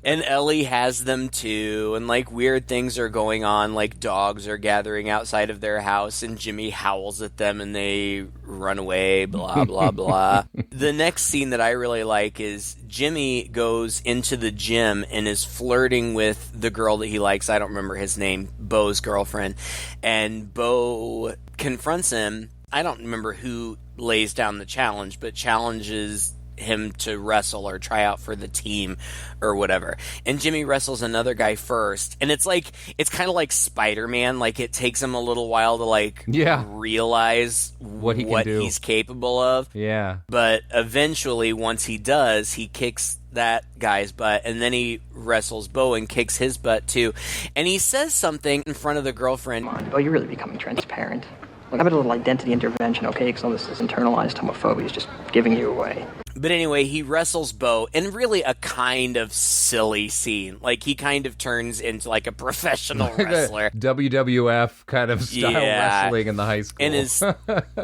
[SPEAKER 1] And Ellie has them too, and like weird things are going on, like dogs are gathering outside of their house, and Jimmy howls at them and they run away, blah, blah, blah. The next scene that I really like is Jimmy goes into the gym and is flirting with the girl that he likes. I don't remember his name, Bo's girlfriend. And Bo confronts him. I don't remember who lays down the challenge, but challenges him to wrestle or try out for the team or whatever. And Jimmy wrestles another guy first, and it's kind of like Spider-Man. Like, it takes him a little while to realize what he's capable of.
[SPEAKER 2] Yeah.
[SPEAKER 1] But eventually, once he does, he kicks that guy's butt, and then he wrestles Bo and kicks his butt too. And he says something in front of the girlfriend.
[SPEAKER 9] Oh, you're really becoming transparent. Look, how about a little identity intervention, okay? Because all this is internalized homophobia is just giving you away.
[SPEAKER 1] But anyway, he wrestles Bo in really a kind of silly scene. Like, he kind of turns into like a professional wrestler.
[SPEAKER 2] WWF kind of style wrestling in the high school.
[SPEAKER 1] And is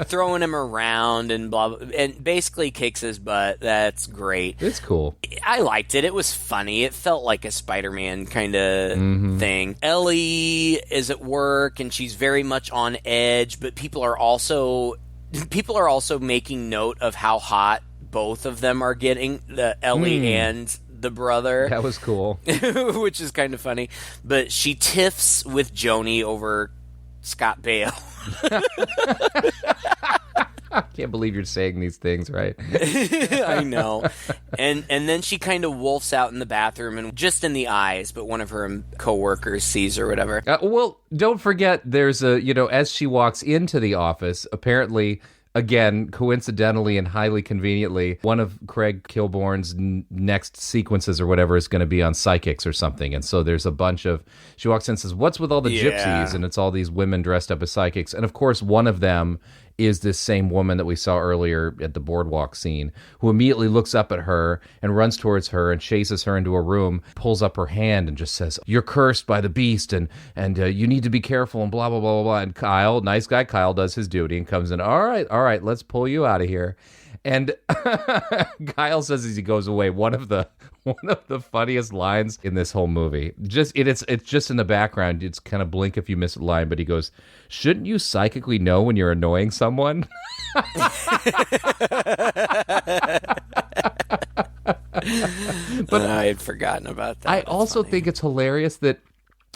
[SPEAKER 1] throwing him around and blah, blah, and basically kicks his butt. That's great.
[SPEAKER 2] It's cool. I
[SPEAKER 1] liked it. It was funny. It felt like a Spider-Man kind of thing. Ellie is at work, and she's very much on edge, but people are also making note of how hot both of them are getting, the Ellie and the brother.
[SPEAKER 2] That was cool.
[SPEAKER 1] Which is kind of funny. But she tiffs with Joni over Scott Baio.
[SPEAKER 2] I can't believe you're saying these things, right?
[SPEAKER 1] I know. And then she kind of wolfs out in the bathroom, and just in the eyes, but one of her coworkers sees or whatever.
[SPEAKER 2] Well, don't forget, there's as she walks into the office, apparently, again, coincidentally and highly conveniently, one of Craig Kilborn's next sequences or whatever is going to be on psychics or something. And so there's a bunch of... She walks in and says, what's with all the gypsies? And it's all these women dressed up as psychics. And of course, one of them is this same woman that we saw earlier at the boardwalk scene, who immediately looks up at her and runs towards her and chases her into a room, pulls up her hand and just says, you're cursed by the beast, and you need to be careful, and blah, blah, blah, blah, blah. And Kyle, nice guy Kyle, does his duty and comes in, all right, let's pull you out of here. And Kyle says as he goes away, one of the funniest lines in this whole movie. It's just in the background. It's kind of blink if you miss a line, but he goes, "Shouldn't you psychically know when you're annoying someone?"
[SPEAKER 1] But I had forgotten about that.
[SPEAKER 2] I also think it's hilarious that,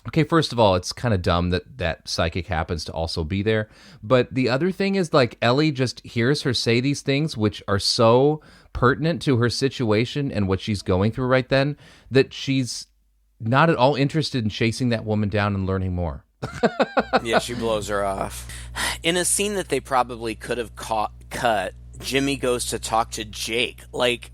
[SPEAKER 2] okay, first of all, it's kind of dumb that psychic happens to also be there. But the other thing is, like, Ellie just hears her say these things, which are so pertinent to her situation and what she's going through right then, that she's not at all interested in chasing that woman down and learning more.
[SPEAKER 1] Yeah, she blows her off. In a scene that they probably could have cut, Jimmy goes to talk to Jake. Like,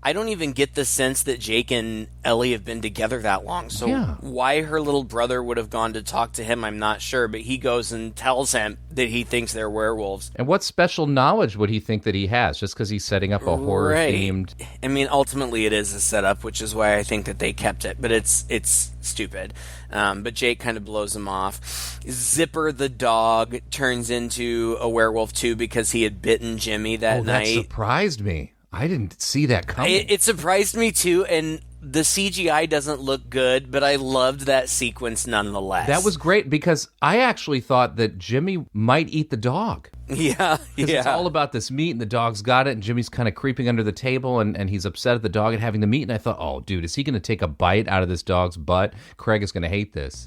[SPEAKER 1] I don't even get the sense that Jake and Ellie have been together that long. So why her little brother would have gone to talk to him, I'm not sure. But he goes and tells him that he thinks they're werewolves.
[SPEAKER 2] And what special knowledge would he think that he has just because he's setting up a horror-themed...
[SPEAKER 1] I mean, ultimately it is a setup, which is why I think that they kept it. But it's stupid. But Jake kind of blows him off. Zipper the dog turns into a werewolf too because he had bitten Jimmy that night.
[SPEAKER 2] That surprised me. I didn't see that coming.
[SPEAKER 1] It surprised me too, and the CGI doesn't look good, but I loved that sequence nonetheless.
[SPEAKER 2] That was great because I actually thought that Jimmy might eat the dog.
[SPEAKER 1] Yeah.
[SPEAKER 2] It's all about this meat, and the dog's got it, and Jimmy's kind of creeping under the table, and he's upset at the dog and having the meat, and I thought, oh, dude, is he going to take a bite out of this dog's butt? Craig is going to hate this.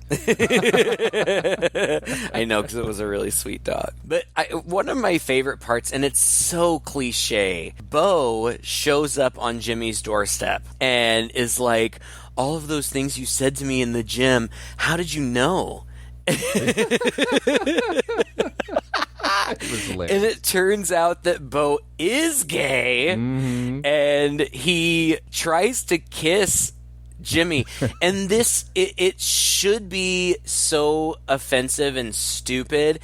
[SPEAKER 1] I know, because it was a really sweet dog. But one of my favorite parts, and it's so cliche, Bo shows up on Jimmy's doorstep and is like, all of those things you said to me in the gym, how did you know?
[SPEAKER 2] It was hilarious.
[SPEAKER 1] And it turns out that Bo is gay, and he tries to kiss Jimmy. And this, it should be so offensive and stupid,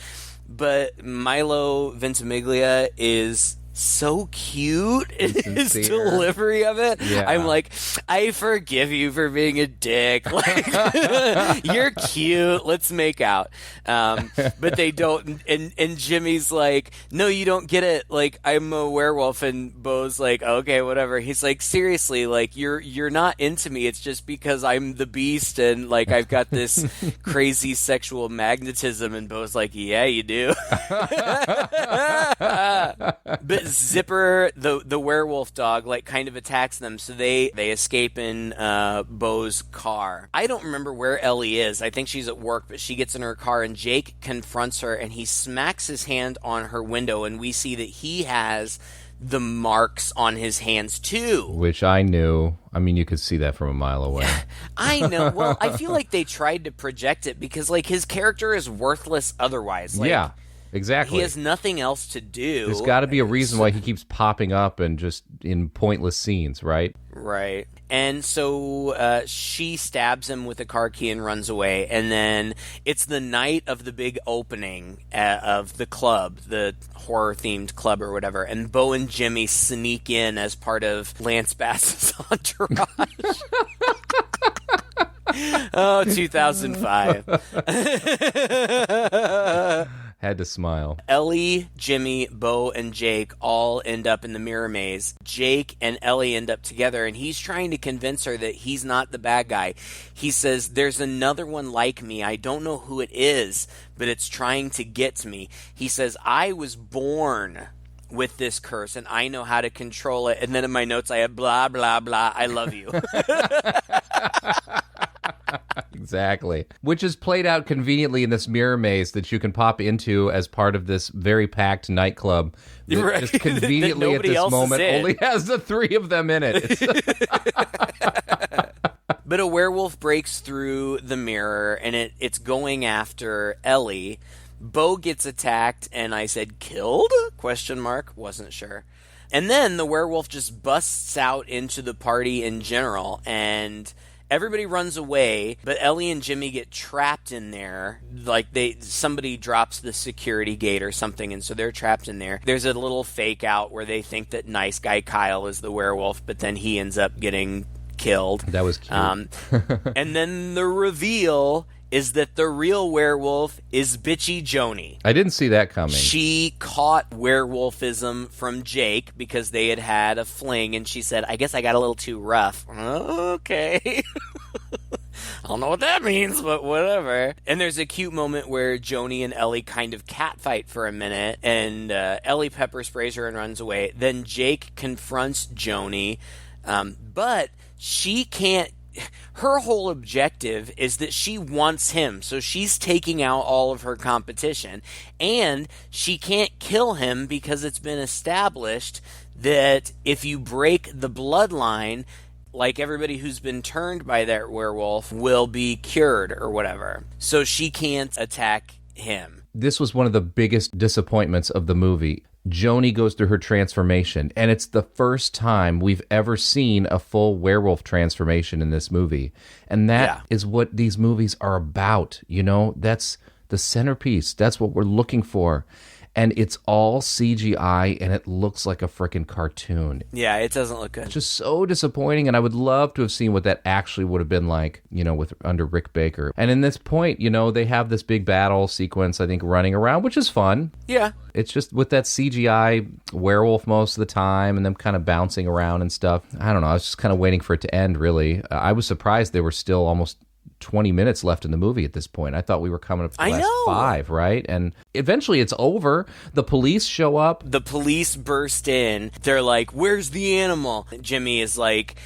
[SPEAKER 1] but Milo Ventimiglia is so cute in his delivery of it.
[SPEAKER 2] Yeah.
[SPEAKER 1] I'm like, I forgive you for being a dick. Like, you're cute. Let's make out. But they don't. And Jimmy's like, no, you don't get it. Like, I'm a werewolf. And Bo's like, okay, whatever. He's like, seriously, like, you're not into me. It's just because I'm the beast and like I've got this crazy sexual magnetism. And Bo's like, yeah, you do. But Zipper, the werewolf dog, like kind of attacks them, so they escape in Bo's car. I don't remember where Ellie is. I think she's at work, but she gets in her car and Jake confronts her and he smacks his hand on her window, and we see that he has the marks on his hands too.
[SPEAKER 2] Which I knew. I mean, you could see that from a mile away.
[SPEAKER 1] I know. Well, I feel like they tried to project it because like his character is worthless otherwise. Like,
[SPEAKER 2] yeah. Exactly.
[SPEAKER 1] He has nothing else to do.
[SPEAKER 2] There's got to be a reason why he keeps popping up and just in pointless scenes, right?
[SPEAKER 1] Right. And so she stabs him with a car key and runs away. And then it's the night of the big opening of the club, the horror-themed club or whatever. And Bo and Jimmy sneak in as part of Lance Bass's entourage. Oh, 2005.
[SPEAKER 2] Had to smile.
[SPEAKER 1] Ellie, Jimmy, Bo, and Jake all end up in the mirror maze. Jake and Ellie end up together, and he's trying to convince her that he's not the bad guy. He says, there's another one like me. I don't know who it is, but it's trying to get to me. He says, I was born with this curse, and I know how to control it. And then in my notes, I have blah, blah, blah. I love you.
[SPEAKER 2] Exactly. Which is played out conveniently in this mirror maze that you can pop into as part of this very packed nightclub. That
[SPEAKER 1] right.
[SPEAKER 2] Just conveniently at this moment only has the three of them in it.
[SPEAKER 1] But a werewolf breaks through the mirror, and it's going after Ellie. Bo gets attacked, and I said, killed? ? Wasn't sure. And then the werewolf just busts out into the party in general, and everybody runs away, but Ellie and Jimmy get trapped in there. Like somebody drops the security gate or something, and so they're trapped in there. There's a little fake out where they think that nice guy Kyle is the werewolf, but then he ends up getting killed.
[SPEAKER 2] That was cute.
[SPEAKER 1] And then the reveal is that the real werewolf is bitchy Joni.
[SPEAKER 2] I didn't see that coming.
[SPEAKER 1] She caught werewolfism from Jake because they had had a fling, and she said, I guess I got a little too rough. Okay. I don't know what that means, but whatever. And there's a cute moment where Joni and Ellie kind of catfight for a minute, and Ellie pepper sprays her and runs away. Then Jake confronts Joni, but she can't. Her whole objective is that she wants him, so she's taking out all of her competition, and she can't kill him because it's been established that if you break the bloodline, like everybody who's been turned by that werewolf will be cured or whatever. So she can't attack him.
[SPEAKER 2] This was one of the biggest disappointments of the movie. Joni goes through her transformation, and it's the first time we've ever seen a full werewolf transformation in this movie. And that is what these movies are about, you know? That's the centerpiece. That's what we're looking for. And it's all CGI, and it looks like a freaking cartoon.
[SPEAKER 1] Yeah, it doesn't look good.
[SPEAKER 2] It's just so disappointing, and I would love to have seen what that actually would have been like, you know, with under Rick Baker. And in this point, you know, they have this big battle sequence, I think, running around, which is fun.
[SPEAKER 1] Yeah.
[SPEAKER 2] It's just with that CGI werewolf most of the time and them kind of bouncing around and stuff. I don't know. I was just kind of waiting for it to end, really. I was surprised there were still almost 20 minutes left in the movie at this point. I thought we were coming up to the last 5, right? And eventually it's over. The police show up.
[SPEAKER 1] The police burst in. They're like, where's the animal? Jimmy is like,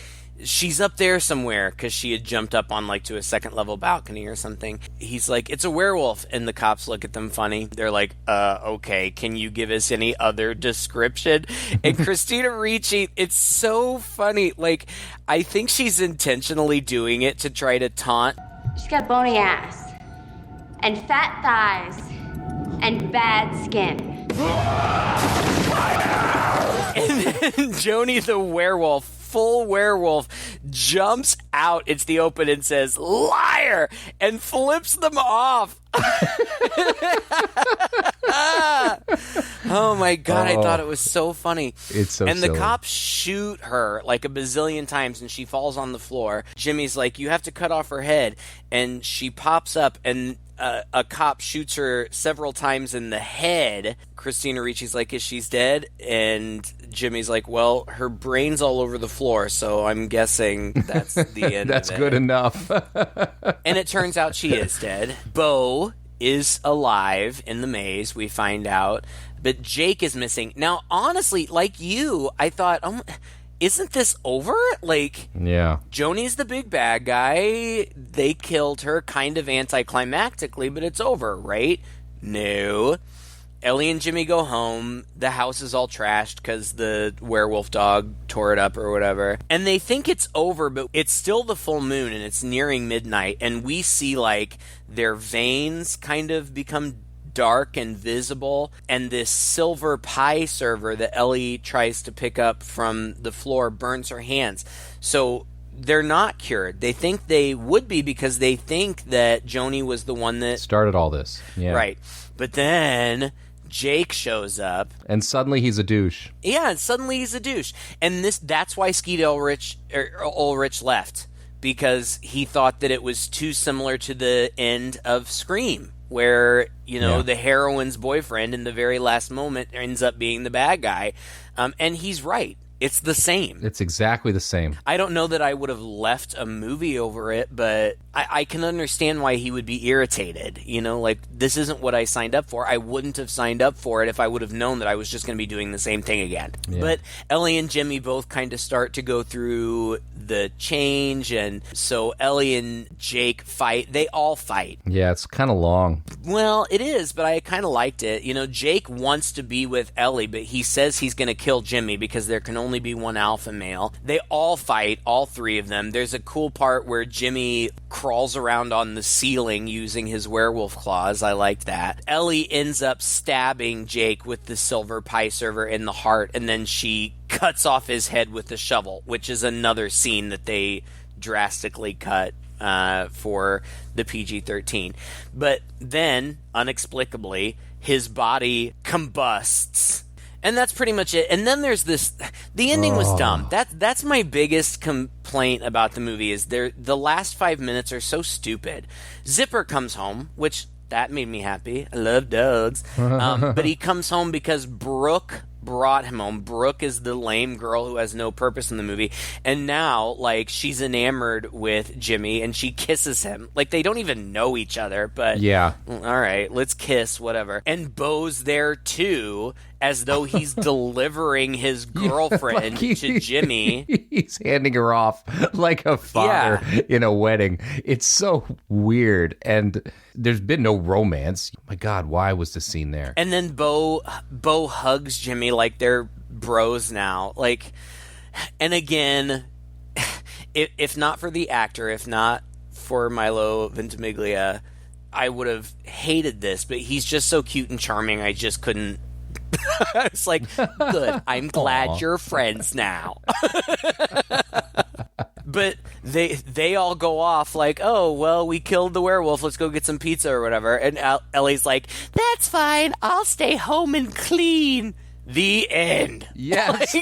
[SPEAKER 1] she's up there somewhere, because she had jumped up on like to a second level balcony or something. He's like, it's a werewolf. And the cops look at them funny. They're like, okay, can you give us any other description? And Christina Ricci, it's so funny. Like, I think she's intentionally doing it to try to taunt.
[SPEAKER 8] She's got bony ass and fat thighs and bad skin.
[SPEAKER 1] And then Joni the werewolf, full werewolf, jumps out. It's the open and says, liar, and flips them off. Oh my God, I thought it was so funny.
[SPEAKER 2] It's so
[SPEAKER 1] And
[SPEAKER 2] silly.
[SPEAKER 1] the cops shoot her like a bazillion times, and she falls on the floor. Jimmy's like, you have to cut off her head. And she pops up, and a cop shoots her several times in the head. Christina Ricci's like, is she dead? And Jimmy's like, well, her brain's all over the floor, so I'm guessing that's the end
[SPEAKER 2] That's
[SPEAKER 1] of it.
[SPEAKER 2] good enough.
[SPEAKER 1] And it turns out she is dead. Bo is alive in the maze, we find out, but Jake is missing. Now, honestly, like you, I thought, isn't this over? Like,
[SPEAKER 2] Yeah.
[SPEAKER 1] Joni's the big bad guy. They killed her kind of anticlimactically, but it's over, right? No. Ellie and Jimmy go home. The house is all trashed because the werewolf dog tore it up or whatever. And they think it's over, but it's still the full moon and it's nearing midnight. And we see, like, their veins kind of become dark and visible. And this silver pie server that Ellie tries to pick up from the floor burns her hands. So they're not cured. They think they would be because they think that Joni was the one that
[SPEAKER 2] started all this. Yeah.
[SPEAKER 1] Right. But then Jake shows up.
[SPEAKER 2] And suddenly he's a douche.
[SPEAKER 1] Yeah, and suddenly he's a douche. And that's why Skeet Ulrich left. Because he thought that it was too similar to the end of Scream, where, you know, the heroine's boyfriend in the very last moment ends up being the bad guy. And he's right. It's the same.
[SPEAKER 2] It's exactly the same.
[SPEAKER 1] I don't know that I would have left a movie over it, but I can understand why he would be irritated. You know, like, this isn't what I signed up for. I wouldn't have signed up for it if I would have known that I was just going to be doing the same thing again. Yeah. But Ellie and Jimmy both kind of start to go through the change, and so Ellie and Jake fight. They all fight.
[SPEAKER 2] Yeah, it's kind of long.
[SPEAKER 1] Well, it is, but I kind of liked it. You know, Jake wants to be with Ellie, but he says he's going to kill Jimmy because there can only be one alpha male. They all fight, all three of them. There's a cool part where Jimmy crawls around on the ceiling using his werewolf claws. I liked that. Ellie ends up stabbing Jake with the silver pie server in the heart, and then she cuts off his head with the shovel, which is another scene that they drastically cut for the PG-13. But then, inexplicably, his body combusts, And that's pretty much it. And then there's this, the ending was dumb. That's my biggest complaint about the movie is the last 5 minutes are so stupid. Zipper comes home, which that made me happy. I love dogs. But he comes home because Brooke brought him home. Brooke is the lame girl who has no purpose in the movie. And now, like, she's enamored with Jimmy and she kisses him. Like, they don't even know each other, but
[SPEAKER 2] yeah.
[SPEAKER 1] All right, let's kiss, whatever. And Bo's there too, as though he's delivering his girlfriend to Jimmy.
[SPEAKER 2] He's handing her off like a father in a wedding. It's so weird. And there's been no romance. Oh my God, why was the scene there?
[SPEAKER 1] And then Bo hugs Jimmy like they're bros now. Like, and again, if not for the actor, if not for Milo Ventimiglia, I would have hated this. But he's just so cute and charming, I just couldn't. It's like, good, I'm glad you're friends now. But they all go off like, oh, well, we killed the werewolf. Let's go get some pizza or whatever. And Ellie's like, that's fine. I'll stay home and clean. The end.
[SPEAKER 2] Yes.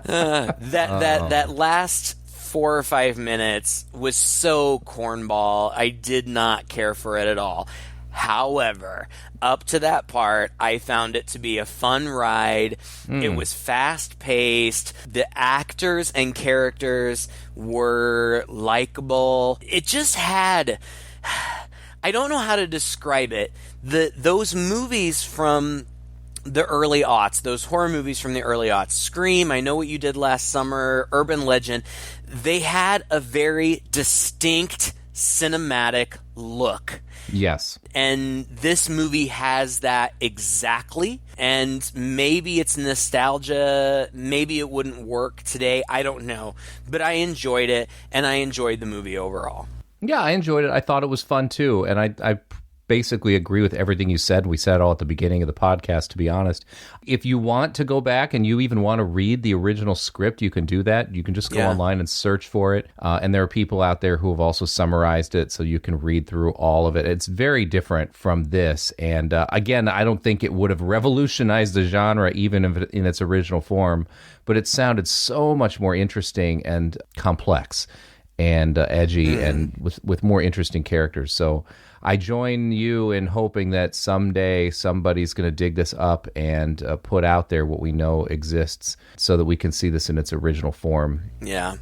[SPEAKER 1] That last 4 or 5 minutes was so cornball. I did not care for it at all. However, up to that part, I found it to be a fun ride. It was fast-paced. The actors and characters were likable. It just had... I don't know how to describe it. Those movies from the early aughts, those horror movies from the early aughts, Scream, I Know What You Did Last Summer, Urban Legend, they had a very distinct cinematic look.
[SPEAKER 2] Yes.
[SPEAKER 1] And this movie has that exactly. And maybe it's nostalgia. Maybe it wouldn't work today. I don't know. But I enjoyed it, and I enjoyed the movie overall.
[SPEAKER 2] Yeah, I enjoyed it. I thought it was fun, too. And I basically agree with everything you said. We said it all at the beginning of the podcast, to be honest. If you want to go back and you even want to read the original script, you can do that. You can just go online and search for it. And there are people out there who have also summarized it, so you can read through all of it. It's very different from this. And again, I don't think it would have revolutionized the genre even in its original form, but it sounded so much more interesting and complex and edgy and with more interesting characters. So I join you in hoping that someday somebody's going to dig this up and put out there what we know exists so that we can see this in its original form.
[SPEAKER 1] Yeah,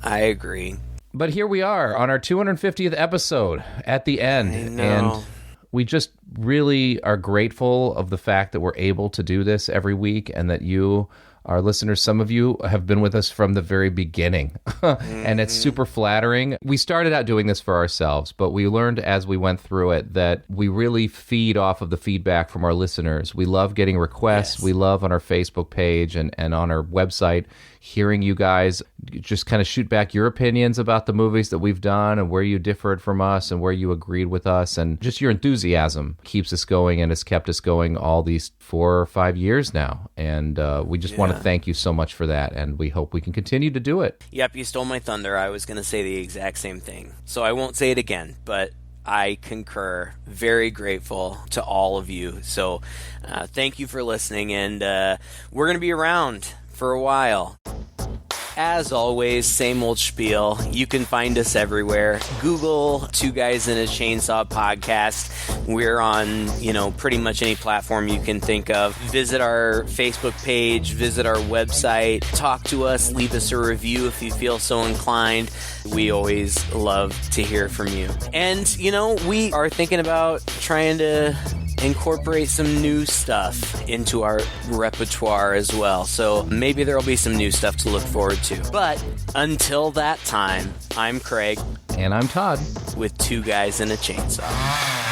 [SPEAKER 1] I agree.
[SPEAKER 2] But here we are on our 250th episode at the end.
[SPEAKER 1] I know.
[SPEAKER 2] And we just really are grateful of the fact that we're able to do this every week and that you, our listeners, some of you have been with us from the very beginning, and it's super flattering. We started out doing this for ourselves, but we learned as we went through it that we really feed off of the feedback from our listeners. We love getting requests. Yes. We love on our Facebook page and on our website hearing you guys just kind of shoot back your opinions about the movies that we've done and where you differed from us and where you agreed with us. And just your enthusiasm keeps us going and has kept us going all these 4 or 5 years now. And we just want to thank you so much for that. And we hope we can continue to do it.
[SPEAKER 1] Yep, you stole my thunder. I was going to say the exact same thing. So I won't say it again, but I concur. Very grateful to all of you. So thank you for listening. And we're going to be around for a while. As always, same old spiel. You can find us everywhere. Google Two Guys in a Chainsaw Podcast. We're on, pretty much any platform you can think of. Visit our Facebook page, visit our website, talk to us, leave us a review if you feel so inclined. We always love to hear from you. And, we are thinking about trying to incorporate some new stuff into our repertoire as well. So maybe there'll be some new stuff to look forward to. But until that time, I'm Craig.
[SPEAKER 2] And I'm Todd.
[SPEAKER 1] With Two Guys in a Chainsaw.